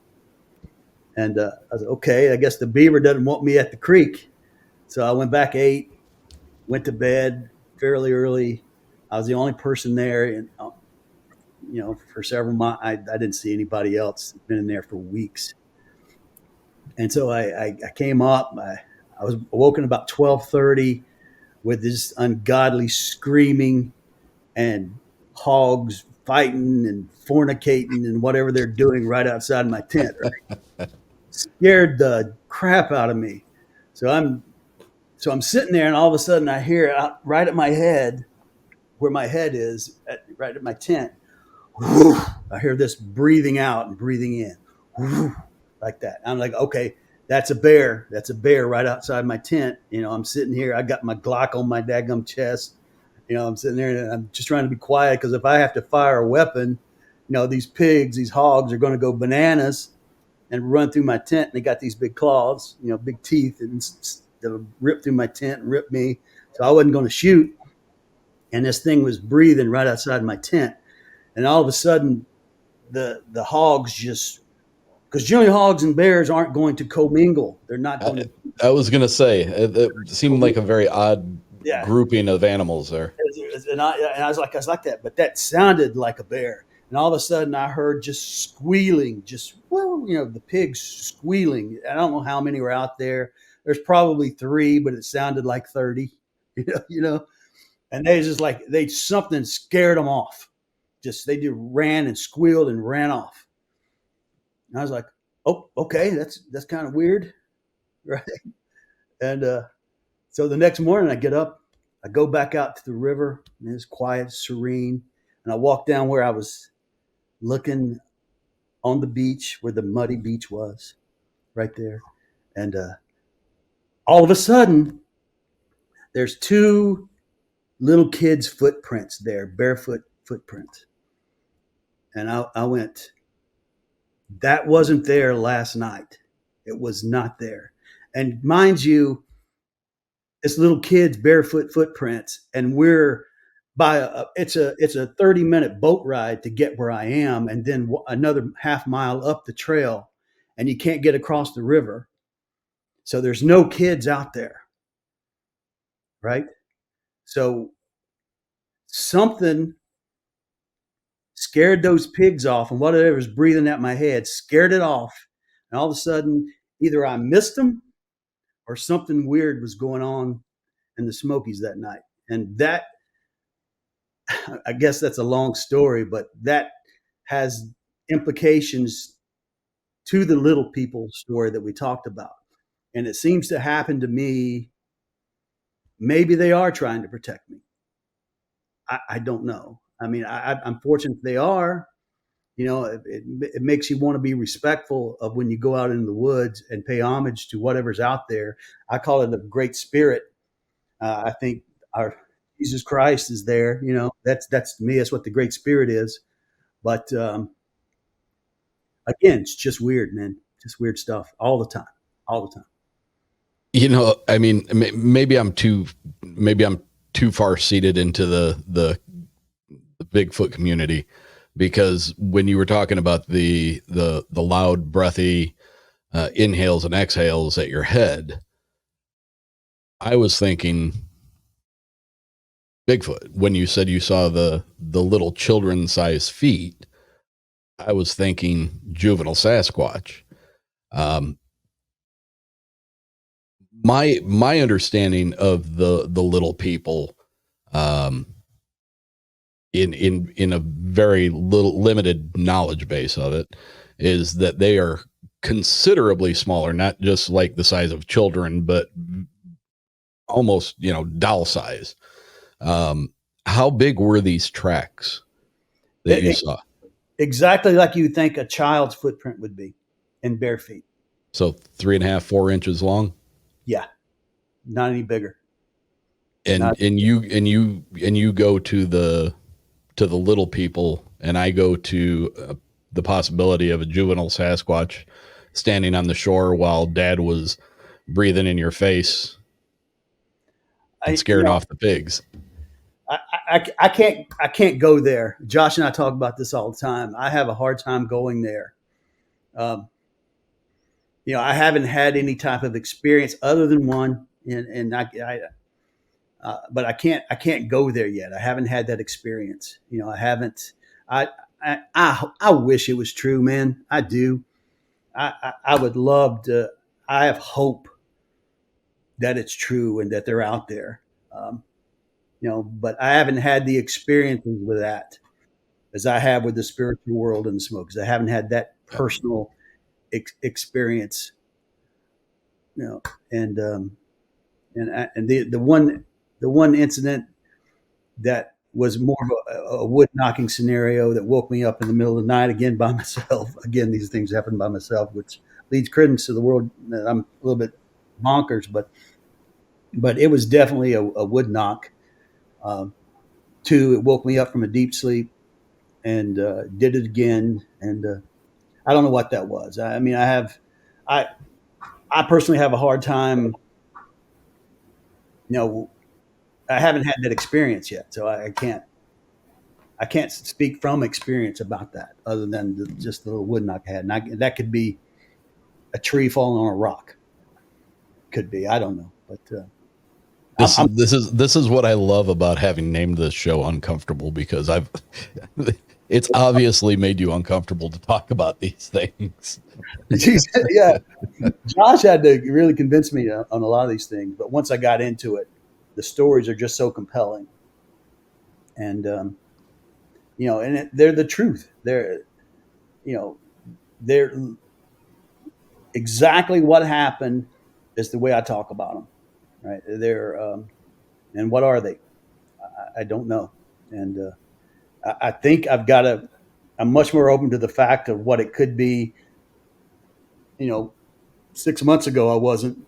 And I was like, okay, I guess the beaver doesn't want me at the creek. So I went back, ate, went to bed fairly early. I was the only person there, and for several months. I didn't see anybody else. Been in there for weeks. And so I came up. I was awoken about 12:30 with this ungodly screaming and hogs fighting and fornicating and whatever they're doing right outside my tent. Right? Scared the crap out of me. So I'm sitting there, and all of a sudden I hear out right at my head, where my head is, right at my tent. I hear this breathing out and breathing in. Like that. I'm like, okay, that's a bear. That's a bear right outside my tent. I'm sitting here. I got my Glock on my daggum chest. I'm sitting there and I'm just trying to be quiet because if I have to fire a weapon, these pigs, these hogs are going to go bananas and run through my tent. And they got these big claws, big teeth, and that'll rip through my tent and rip me. So I wasn't going to shoot. And this thing was breathing right outside my tent. And all of a sudden, the hogs just, because generally hogs and bears aren't going to commingle. They're not going to. I was going to say, it seemed like a very odd grouping of animals there. And I was like that, but that sounded like a bear. And all of a sudden I heard just squealing, the pigs squealing. I don't know how many were out there. There's probably 3, but it sounded like 30, and they just something scared them off. They just ran and squealed and ran off. And I was like, oh, okay, that's kind of weird. Right. And so the next morning I get up, I go back out to the river, and it's quiet, serene. And I walk down where I was looking on the beach, where the muddy beach was, right there. And all of a sudden, there's 2 little kids' footprints there, barefoot footprints. And I went, that wasn't there last night. It was not there. And mind you, it's little kids' barefoot footprints, and we're by it's a 30-minute boat ride to get where I am, and then another half mile up the trail, and you can't get across the river. So there's no kids out there, right? So something scared those pigs off, and whatever was breathing at my head scared it off. And all of a sudden, either I missed them or something weird was going on in the Smokies that night. And that, I guess that's a long story, but that has implications to the little people story that we talked about. And it seems to happen to me. Maybe they are trying to protect me. I don't know. I mean, I'm fortunate they are. You know, it makes you want to be respectful of when you go out in the woods and pay homage to whatever's out there. I call it a great spirit. I think our Jesus Christ is there. You know, that's to me, that's what the great spirit is. But again, it's just weird, man. Just weird stuff all the time, all the time. You know, I mean, maybe I'm too far seated into the Bigfoot community, because when you were talking about the loud, breathy inhales and exhales at your head, I was thinking Bigfoot. When you said you saw the little children-sized feet, I was thinking juvenile Sasquatch. My understanding of the little people, in a very limited knowledge base of it, is that they are considerably smaller, not just like the size of children, but almost, you know, doll size. How big were these tracks that you saw? Exactly like you think a child's footprint would be in bare feet. So 3.5, 4 inches long. Yeah, not any bigger. And you go to the little people, and I go to the possibility of a juvenile Sasquatch standing on the shore while Dad was breathing in your face and scaring off the pigs. I can't go there. Josh and I talk about this all the time. I have a hard time going there. You know, I haven't had any type of experience other than one, but I can't go there yet. I haven't had that experience. You know, I haven't. I wish it was true, man. I do. I would love to. I have hope that it's true and that they're out there. You know, but I haven't had the experiences with that as I have with the spiritual world and the Smokies. I haven't had that personal experience. You know, and the one incident that was more of a wood knocking scenario that woke me up in the middle of the night again by myself. Again, these things happen by myself, which leads credence to the world that I'm a little bit bonkers, but it was definitely a wood knock. Two, it woke me up from a deep sleep and did it again. And I don't know what that was. I mean, I personally have a hard time. You know, I haven't had that experience yet, so I can't speak from experience about that, other than just the little wood knock I had. And that could be a tree falling on a rock. Could be. I don't know, but. This is what I love about having named this show Uncomfortable, because it's obviously made you uncomfortable to talk about these things. Yeah. Josh had to really convince me on a lot of these things, but once I got into it, the stories are just so compelling. And, you know, and they're the truth. They're exactly what happened is the way I talk about them. Right. They're, and what are they? I don't know. And I think I'm much more open to the fact of what it could be. You know, 6 months ago, I wasn't.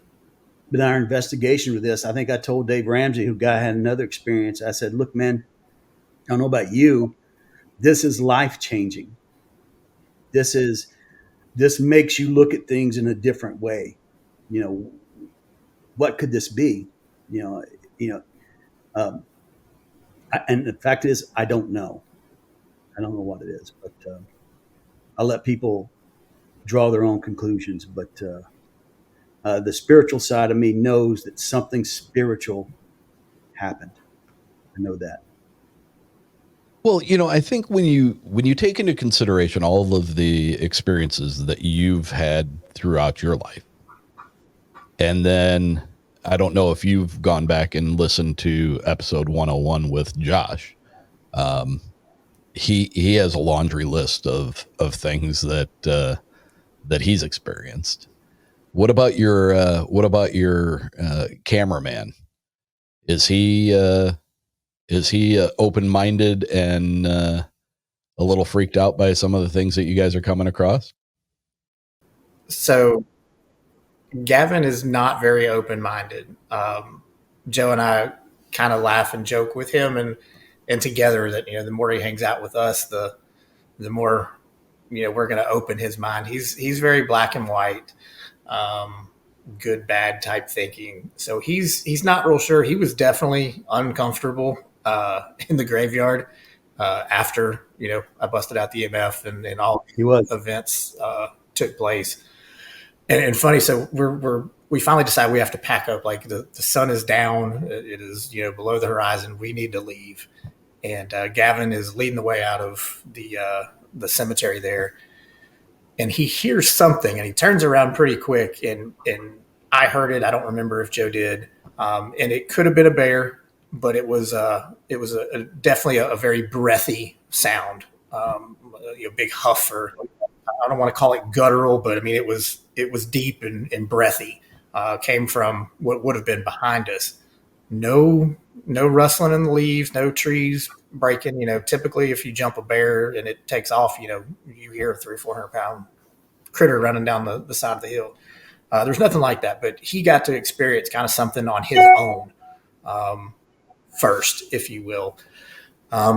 But in our investigation with this, I think I told Dave Ramsey, who guy had another experience. I said, look, man, I don't know about you. This is life changing. This makes you look at things in a different way. You know, what could this be? And the fact is, I don't know. I don't know what it is, but I'll let people draw their own conclusions. But the spiritual side of me knows that something spiritual happened. I know that. Well, I think when you take into consideration all of the experiences that you've had throughout your life, and then I don't know if you've gone back and listened to episode 101 with Josh. He has a laundry list of things that he's experienced. What about your cameraman? Is he open-minded and a little freaked out by some of the things that you guys are coming across? So Gavin is not very open-minded. Joe and I kind of laugh and joke with him and together that, the more he hangs out with us, the more, we're going to open his mind. He's very black and white, good, bad type thinking. So he's not real sure. He was definitely uncomfortable in the graveyard after, I busted out the EMF and all events took place. And funny, so we finally decide we have to pack up. Like the sun is down, it is below the horizon. We need to leave, and Gavin is leading the way out of the cemetery there, and he hears something, and he turns around pretty quick, and I heard it. I don't remember if Joe did, and it could have been a bear, but it was definitely a very breathy sound, big huff, or I don't want to call it guttural, but I mean it was deep and breathy. Came from what would have been behind us. No rustling in the leaves, no trees breaking. Typically if you jump a bear and it takes off, you hear a 300-400 pound critter running down the side of the hill. There's nothing like that, but he got to experience kind of something on his own first, if you will.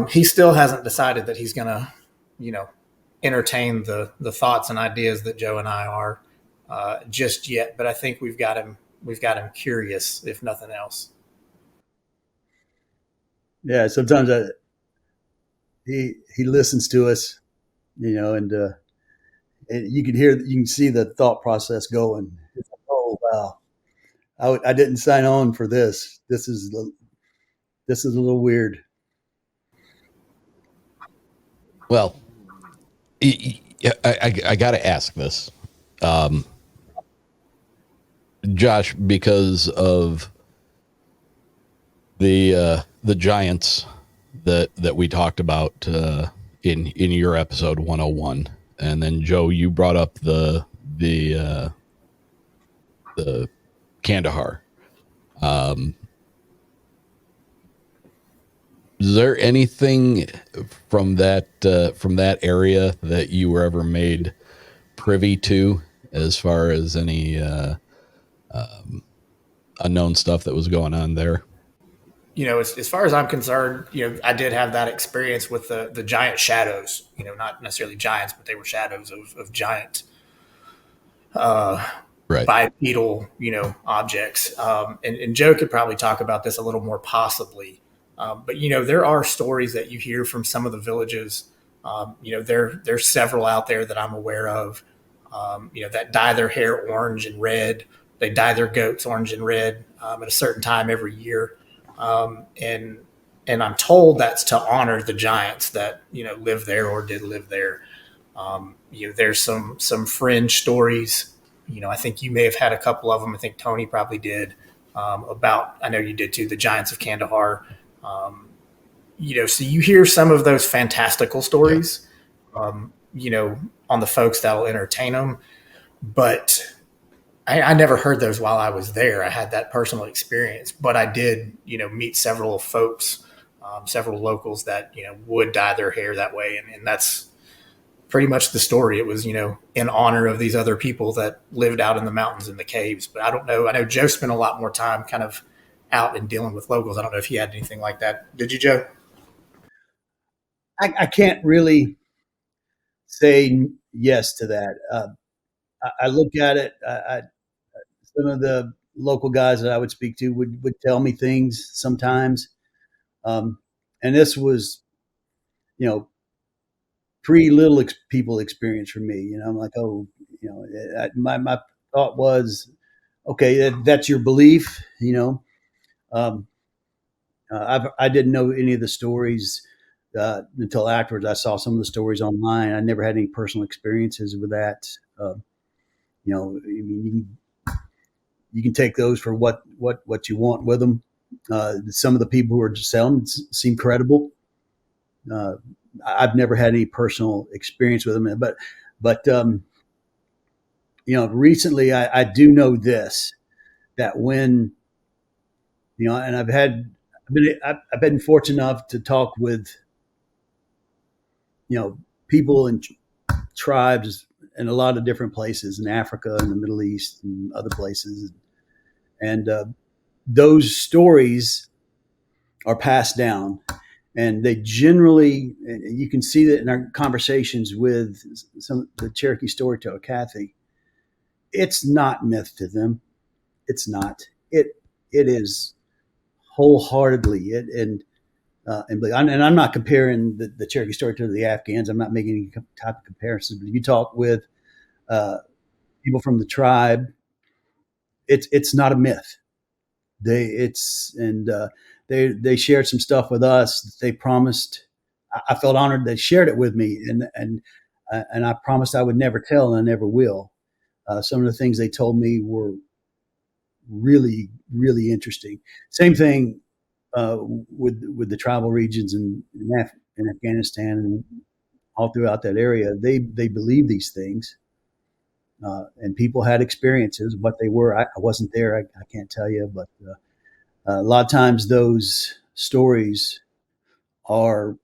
He still hasn't decided that he's going to, entertain the thoughts and ideas that Joe and I are just yet, but I think we've got him curious, if nothing else. Yeah, sometimes he listens to us, and you can see the thought process going. It's like, oh wow, I didn't sign on for this. This is a little weird. Well, I got to ask this, Josh, because of the giants that we talked about in your episode 101, and then Joe, you brought up the Kandahar. Is there anything from that area that you were ever made privy to, as far as any unknown stuff that was going on there? As far as I'm concerned, I did have that experience with the giant shadows. Not necessarily giants, but they were shadows of giant bipedal, objects. And Joe could probably talk about this a little more possibly. But there are stories that you hear from some of the villages. There's several out there that I'm aware of. That dye their hair orange and red. They dye their goats orange and red at a certain time every year, and I'm told that's to honor the giants that live there or did live there. There's some fringe stories. I think you may have had a couple of them. I think Tony probably did. About, I know you did too, the giants of Kandahar. So you hear some of those fantastical stories, on the folks that'll entertain them. But I never heard those while I was there. I had that personal experience, but I did, meet several folks, several locals that, would dye their hair that way. And that's pretty much the story. It was, in honor of these other people that lived out in the mountains in the caves. But I don't know. I know Joe spent a lot more time kind of out and dealing with locals. I don't know if he had anything like that. Did you, Joe? I can't really say yes to that. I look at it. Some of the local guys that I would speak to would tell me things sometimes, and this was, pretty little people experience for me. I'm like, oh, my thought was, okay, that's your belief, I didn't know any of the stories until afterwards. I saw some of the stories online. I never had any personal experiences with that. I mean, you can take those for what you want with them. Some of the people who are just selling seem credible. I've never had any personal experience with them, but recently I do know this, that when, and I've been fortunate enough to talk with, people and tribes in a lot of different places in Africa and the Middle East and other places. And those stories are passed down, and they generally, you can see that in our conversations with the Cherokee storyteller, Kathy, it's not myth to them. It's not. It is wholeheartedly and I'm not comparing the Cherokee storyteller to the Afghans. I'm not making any type of comparisons. But if you talk with people from the tribe, it's not a myth. They shared some stuff with us that they promised. I felt honored they shared it with me, and I promised I would never tell, and I never will. Some of the things they told me were really, really interesting. Same thing with the tribal regions in Afghanistan and all throughout that area. They believe these things, and people had experiences. What they were, I wasn't there. I can't tell you, but a lot of times those stories are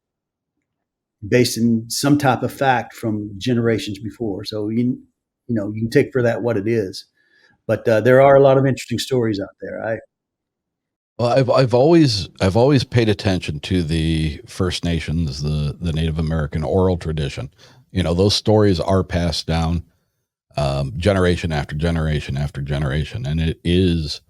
based in some type of fact from generations before. So you can take for that what it is. But there are a lot of interesting stories out there. Well, I've always paid attention to the First Nations, the Native American oral tradition. Those stories are passed down generation after generation after generation, and it is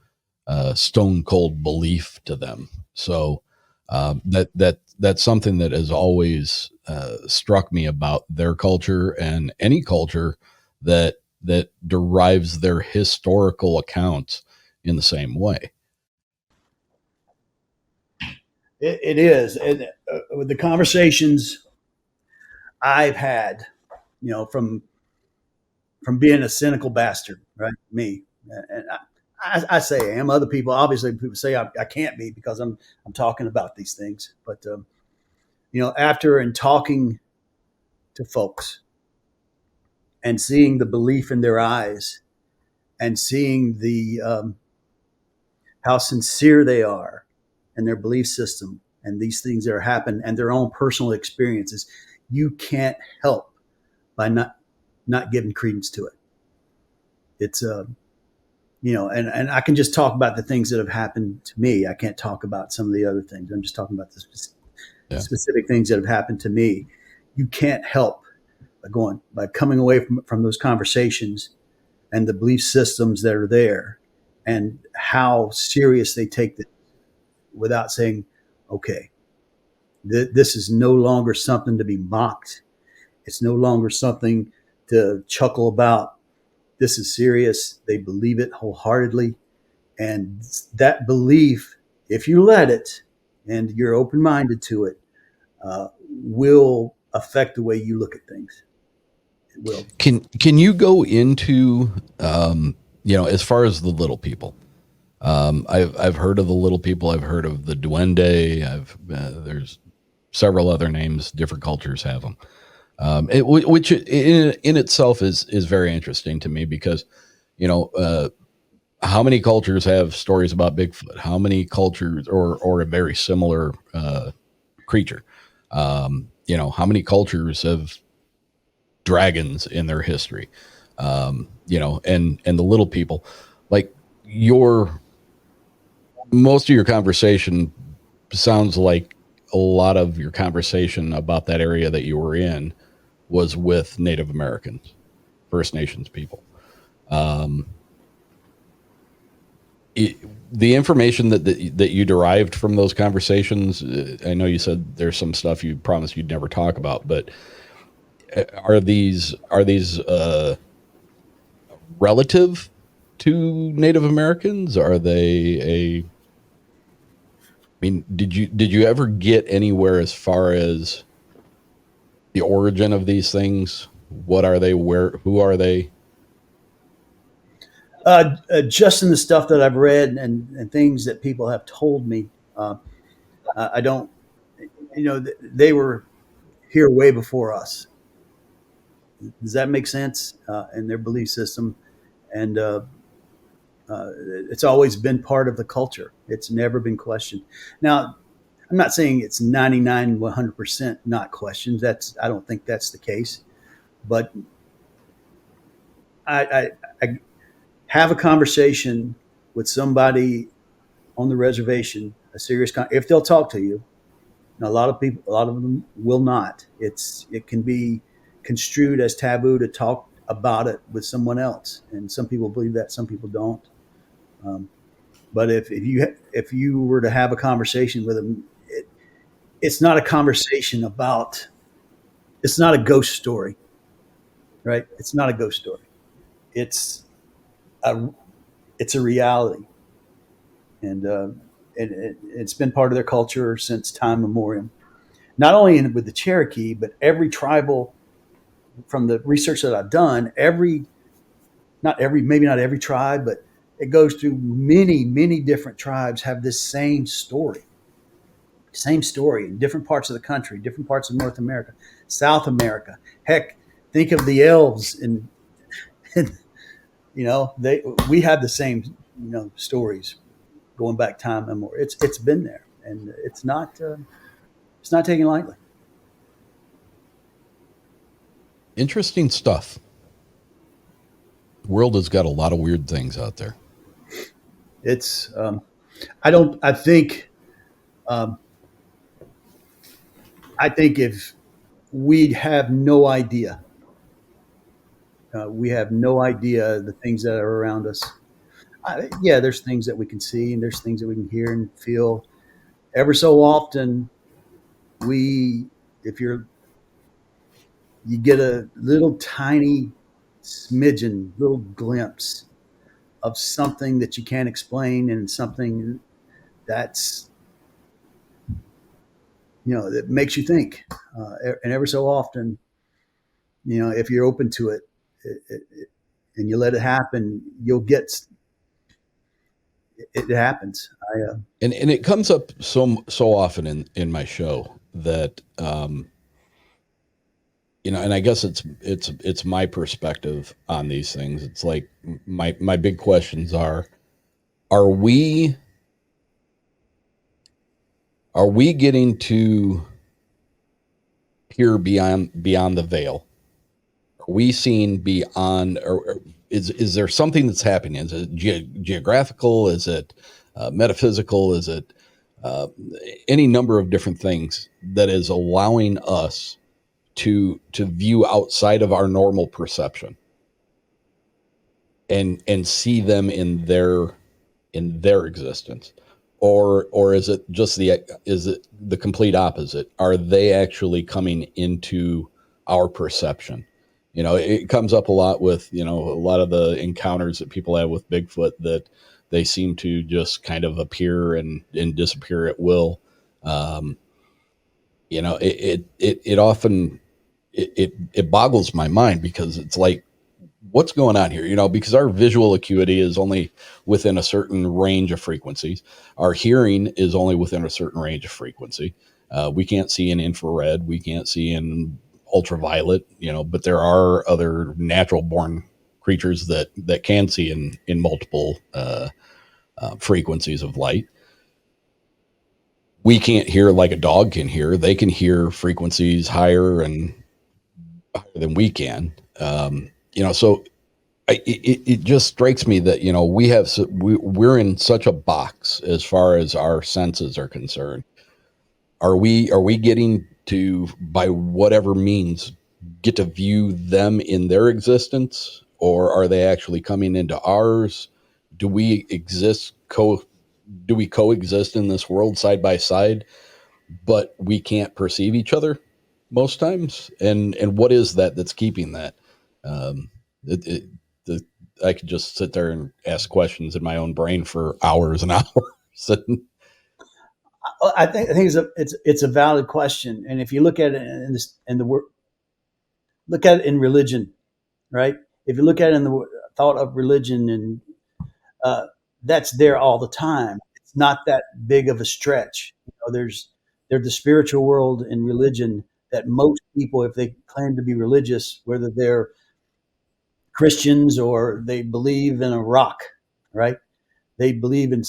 stone cold belief to them. So that's something that has always struck me about their culture, and any culture that derives their historical accounts in the same way. It is, and with the conversations I've had, from being a cynical bastard, right? Me, and I say I am. Other people, obviously, people say I can't be because I'm talking about these things. But after and talking to folks and seeing the belief in their eyes, and seeing the how sincere they are and their belief system and these things that are happening and their own personal experiences, you can't help by not giving credence to it. It's and I can just talk about the things that have happened to me. I can't talk about some of the other things. I'm just talking about the specific things that have happened to me. You can't help by coming away from those conversations and the belief systems that are there and how serious they take it, without saying, okay, this is no longer something to be mocked. It's no longer something to chuckle about. This is serious. They believe it wholeheartedly. And that belief, if you let it and you're open-minded to it, will affect the way you look at things. It will. Can you go into, as far as the little people? I've heard of the little people. I've heard of the duende. There's several other names. Different cultures have them, which in itself is very interesting to me because, how many cultures have stories about Bigfoot? How many cultures or a very similar creature? How many cultures have dragons in their history? And the little people, like most of your conversation sounds like a lot of your conversation about that area that you were in was with Native Americans, First Nations people. The information that you derived from those conversations, I know you said there's some stuff you promised you'd never talk about, but are these relative to Native Americans? Are they did you ever get anywhere as far as the origin of these things? What are they? Who are they? Just in the stuff that I've read and things that people have told me, I don't, they were here way before us. Does that make sense? In their belief system, and it's always been part of the culture. It's never been questioned. Now, I'm not saying it's 99, 100% not questioned. I don't think that's the case, but I have a conversation with somebody on the reservation, if they'll talk to you. Now, a lot of them will not. It can be construed as taboo to talk about it with someone else, and some people believe that, some people don't. But if you were to have a conversation with them, it's not a conversation about. It's not a ghost story, right? It's not a ghost story. It's a reality, and it's been part of their culture since time immemorial. Not only with the Cherokee, but every tribal. From the research that I've done, maybe not every tribe, but it goes through many different tribes have this same story in different parts of the country, different parts of North America, South America. Heck, think of the elves and we have the same, stories going back time and more. It's been there, and it's not taken lightly. Interesting stuff. The world has got a lot of weird things out there. It's, I think if we have no idea, the things that are around us. There's things that we can see, and there's things that we can hear and feel. Ever so often, you get a little tiny smidgen, little glimpse of something that you can't explain, and something that's, that makes you think. And ever so often, if you're open to it, and you let it happen, you'll get. It happens. And it comes up so often in my show that and I guess it's my perspective on these things. It's like my big questions are we getting to peer beyond the veil? Are we seeing beyond, or is there something that's happening? Is it geographical? Is it metaphysical? Is it any number of different things that is allowing us to view outside of our normal perception and see them in their existence? Or is it just the complete opposite? Are they actually coming into our perception? It comes up a lot with, a lot of the encounters that people have with Bigfoot, that they seem to just kind of appear and disappear at will. It often boggles my mind, because it's like, what's going on here? Because our visual acuity is only within a certain range of frequencies. Our hearing is only within a certain range of frequency. We can't see in infrared. We can't see in ultraviolet, but there are other natural born creatures that can see in multiple frequencies of light. We can't hear like a dog can hear. They can hear frequencies higher than we can. So it just strikes me that, we're in such a box as far as our senses are concerned. Are we getting to, by whatever means, get to view them in their existence, or are they actually coming into ours? Do we coexist in this world side by side, but we can't perceive each other most times? And what is that's keeping that? could just sit there and ask questions in my own brain for hours and hours. And I think it's a valid question, and if you look at it in the word, look at it in religion, right? If you look at it in the thought of religion, and that's there all the time. It's not that big of a stretch. There's the spiritual world in religion that most people, if they claim to be religious, whether they're Christians or they believe in a rock, right? They believe in.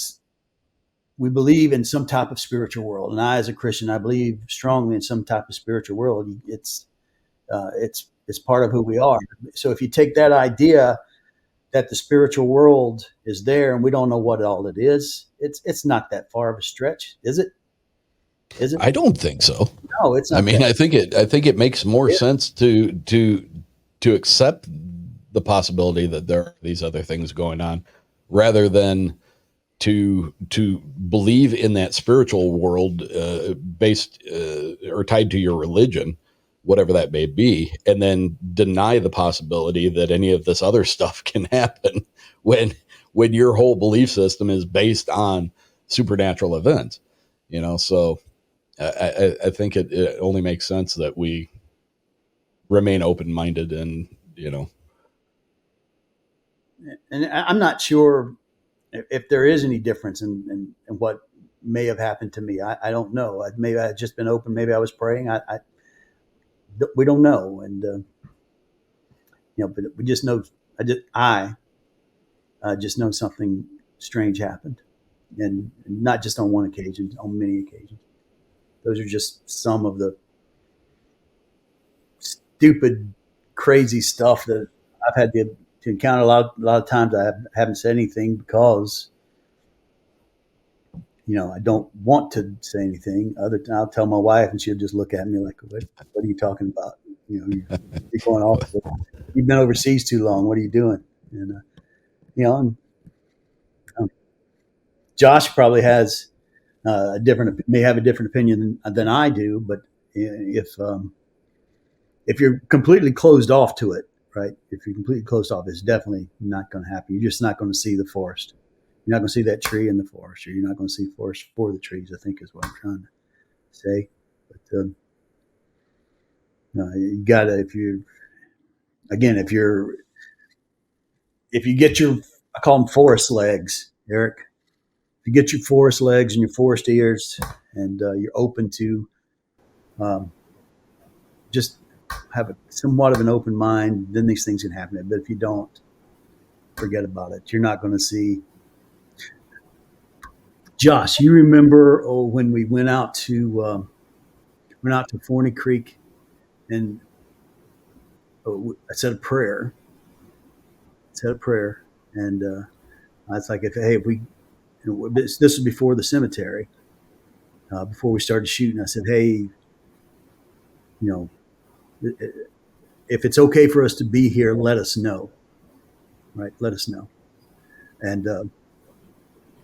We believe in some type of spiritual world, and I, as a Christian, I believe strongly in some type of spiritual world. It's part of who we are. So if you take that idea that the spiritual world is there, and we don't know what all it is, it's not that far of a stretch, is it? Is it? I don't think so. No, it's not. I mean, I think it makes more sense to accept the possibility that there are these other things going on, rather than to believe in that spiritual world based or tied to your religion, whatever that may be, and then deny the possibility that any of this other stuff can happen when your whole belief system is based on supernatural events. So I think it only makes sense that we remain open-minded, and And I'm not sure if there is any difference in what may have happened to me. I don't know. Maybe I had just been open. Maybe I was praying. We don't know. And, but we just know, I just know something strange happened, and not just on one occasion, on many occasions. Those are just some of the stupid, crazy stuff that I've had to encounter. A lot of times I haven't said anything because, I don't want to say anything. I'll tell my wife, and she'll just look at me like, what are you talking about? You're going off. You've been overseas too long. What are you doing? And, Josh probably has may have a different opinion than I do, but if you're completely closed off to it, right? If you're completely closed off, it's definitely not going to happen. You're just not going to see the forest. You're not going to see that tree in the forest, or you're not going to see forest for the trees, I think is what I'm trying to say. But you gotta, if you get your, I call them forest legs, Eric. If you get your forest legs and your forest ears, and you're open to just have somewhat of an open mind, then these things can happen. But if you don't, forget about it. You're not going to see. Josh, you remember when we went out to Forney Creek, and I said a prayer. And I was like, if we, this was before the cemetery, before we started shooting. I said, hey, if it's okay for us to be here, let us know. Right, let us know.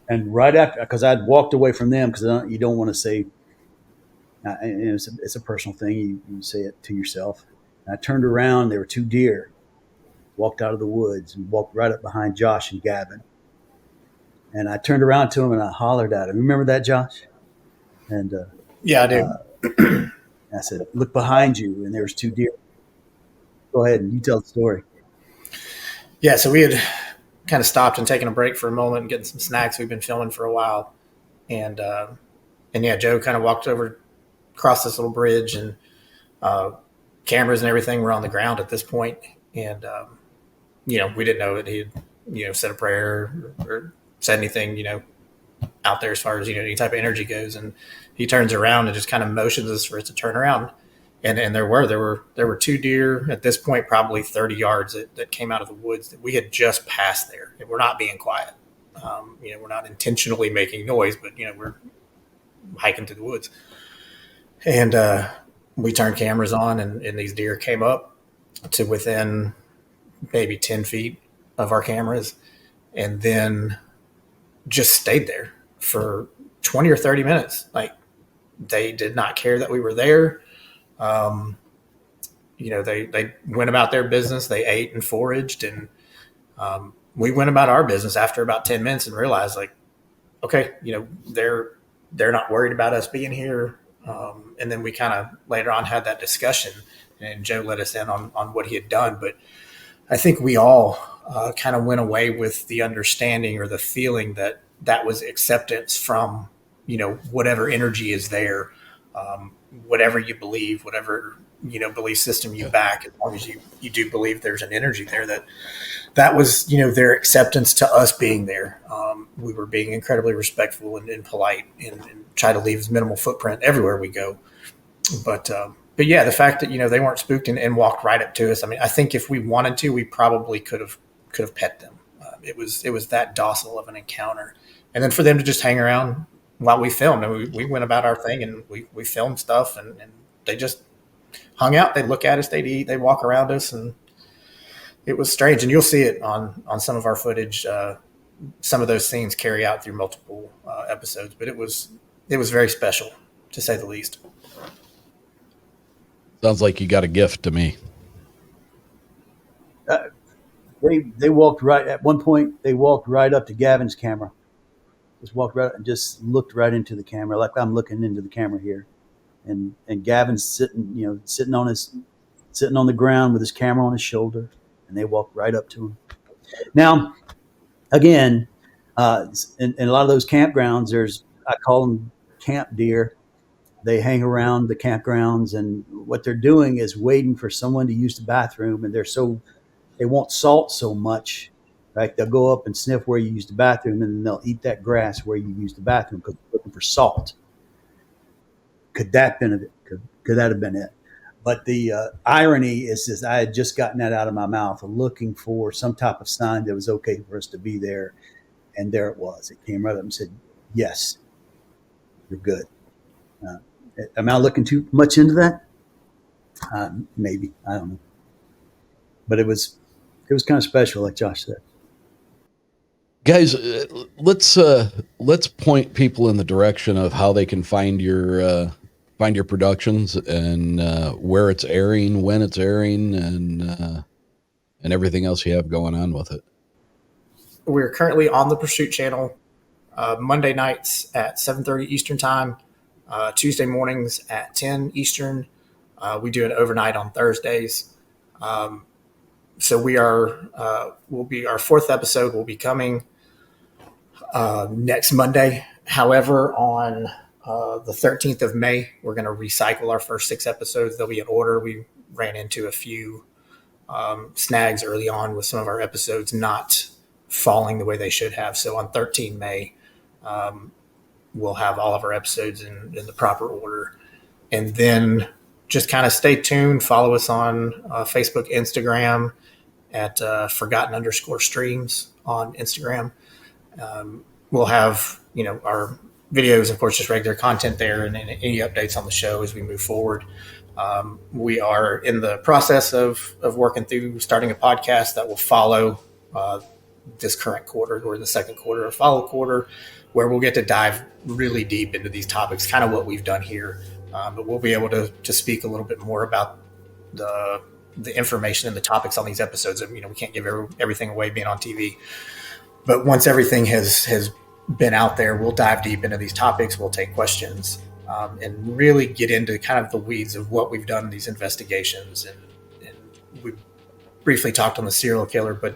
And right after, because I'd walked away from them, because you don't want to say, it's a personal thing. You say it to yourself. And I turned around. There were two deer. Walked out of the woods and walked right up behind Josh and Gavin. And I turned around to him and I hollered at him. Remember that, Josh? And yeah, I do. I said, "Look behind you," and there was two deer. Go ahead and you tell the story. Yeah, so we had kind of stopped and taken a break for a moment and getting some snacks. We've been filming for a while, and yeah, Joe kind of walked over across this little bridge, and cameras and everything were on the ground at this point, and we didn't know that he had said a prayer or said anything out there as far as any type of energy goes. And he turns around and just kind of motions us for us to turn around. And there were two deer at this point, probably 30 yards that came out of the woods that we had just passed there. And we're not being quiet. We're not intentionally making noise, but we're hiking through the woods. And we turned cameras on, and these deer came up to within maybe 10 feet of our cameras, and then just stayed there for 20 or 30 minutes. Like, they did not care that we were there. They went about their business. They ate and foraged, and We went about our business after about 10 minutes and realized, like, okay, they're not worried about us being here. And then we kind of later on had that discussion, and Joe let us in on what he had done. But I think we all kind of went away with the understanding or the feeling that was acceptance from, whatever energy is there, whatever you believe, whatever, belief system you back, as long as you do believe there's an energy there, that was, their acceptance to us being there. We were being incredibly respectful and polite and try to leave as minimal footprint everywhere we go. But yeah, the fact that, they weren't spooked and walked right up to us. I mean, I think if we wanted to, we probably could have pet them. It was that docile of an encounter. And then for them to just hang around while we filmed, and we went about our thing and we filmed stuff, and they just hung out. They'd look at us, they'd eat, they'd walk around us, and it was strange. And you'll see it on some of our footage. Some of those scenes carry out through multiple episodes, but it was very special, to say the least. Sounds like you got a gift to me. They walked right at one point. They walked right up to Gavin's camera. Just walked right up and just looked right into the camera, like I'm looking into the camera here. And Gavin's sitting on the ground with his camera on his shoulder, and they walked right up to him. Now, again, in a lot of those campgrounds, I call them camp deer. They hang around the campgrounds, and what they're doing is waiting for someone to use the bathroom, and they won't salt so much. Right? They'll go up and sniff where you use the bathroom, and then they'll eat that grass where you use the bathroom because they're looking for salt. Could that have been it? But the irony is this: I had just gotten that out of my mouth, looking for some type of sign that was okay for us to be there, and there it was. It came right up and said, "Yes, you're good." Am I looking too much into that? Maybe, I don't know. But it was kind of special, like Josh said. Guys, let's point people in the direction of how they can find your productions and where it's airing, when it's airing, and everything else you have going on with it. We're currently on the Pursuit channel, Monday nights at 7:30 Eastern time, Tuesday mornings at 10 Eastern. We do an overnight on Thursdays. So our fourth episode will be coming next Monday. However, on the 13th of May, we're going to recycle our first 6 episodes. They'll be in order. We ran into a few snags early on with some of our episodes not falling the way they should have. So on 13 May, we'll have all of our episodes in the proper order. And then just kind of stay tuned. Follow us on Facebook, Instagram at Forgotten_Streams on Instagram. We'll have, our videos, of course, just regular content there, and any updates on the show as we move forward. We are in the process of working through starting a podcast that will follow this current quarter, or the second quarter or follow quarter, where we'll get to dive really deep into these topics, kind of what we've done here. But we'll be able to speak a little bit more about the information and the topics on these episodes. We can't give everything away being on TV. But once everything has been out there, we'll dive deep into these topics. We'll take questions and really get into kind of the weeds of what we've done in these investigations. And we briefly talked on the serial killer, but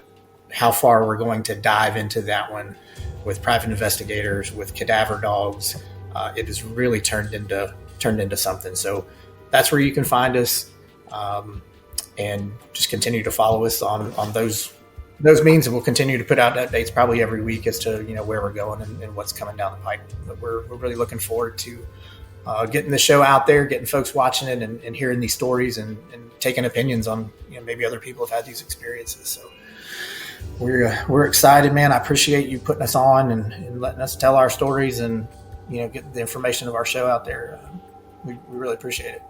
how far we're going to dive into that one with private investigators, with cadaver dogs. It has really turned into something. So that's where you can find us, and just continue to follow us on those means, and we'll continue to put out updates probably every week as to where we're going and what's coming down the pipe. But we're really looking forward to getting the show out there, getting folks watching it, and hearing these stories and taking opinions on maybe other people have had these experiences. So we're excited, man. I appreciate you putting us on and letting us tell our stories and get the information of our show out there. We really appreciate it.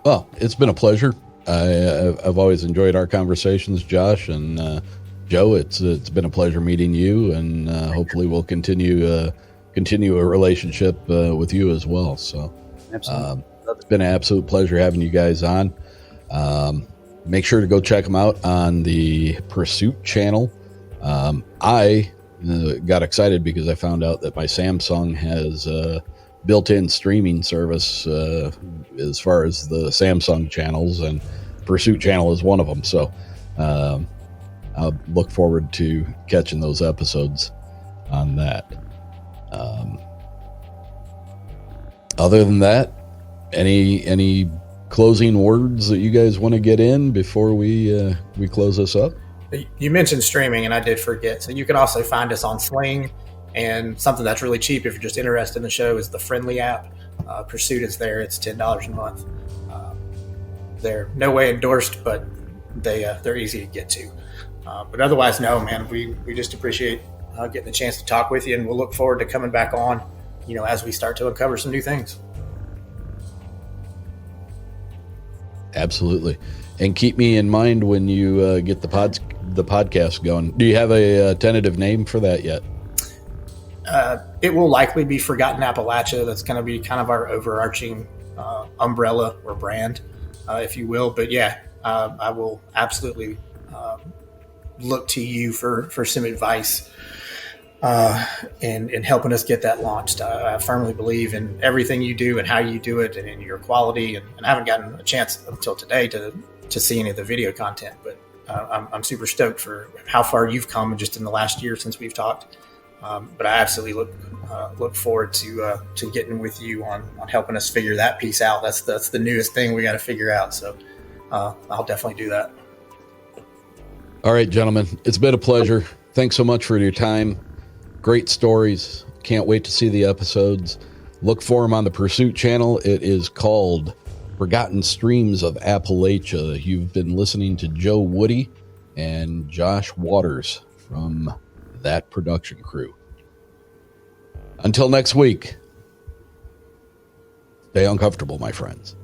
Well, it's been a pleasure. I've always enjoyed our conversations, Josh and Joe. It's been a pleasure meeting you, and hopefully we'll continue a relationship with you as well. So absolutely, it's been an absolute pleasure having you guys on. make sure to go check them out on the Pursuit channel. I got excited because I found out that my Samsung has built-in streaming service as far as the Samsung channels, and Pursuit channel is one of them. So I'll look forward to catching those episodes on that. Other than that, any closing words that you guys want to get in before we close this up? You mentioned streaming, and I did forget. So you can also find us on Sling, and something that's really cheap if you're just interested in the show is the Friendly app. Pursuit is there. It's $10 a month. They're no way endorsed, but they're easy to get to. But otherwise, no, man, we just appreciate getting the chance to talk with you, and we'll look forward to coming back on, as we start to uncover some new things. Absolutely. And keep me in mind when you get the podcast going. Do you have a tentative name for that yet? It will likely be Forgotten Appalachia. That's going to be kind of our overarching umbrella or brand, if you will. But yeah, I will absolutely look to you for some advice in helping us get that launched. I firmly believe in everything you do and how you do it, and in your quality. And I haven't gotten a chance until today to see any of the video content, but I'm super stoked for how far you've come just in the last year since we've talked. But I absolutely look forward to getting with you on helping us figure that piece out. That's the newest thing we got to figure out. So I'll definitely do that. All right, gentlemen, it's been a pleasure. Thanks so much for your time. Great stories. Can't wait to see the episodes. Look for them on the Pursuit channel. It is called Forgotten Streams of Appalachia. You've been listening to Joe Woody and Josh Waters from that production crew. Until next week, stay uncomfortable, my friends.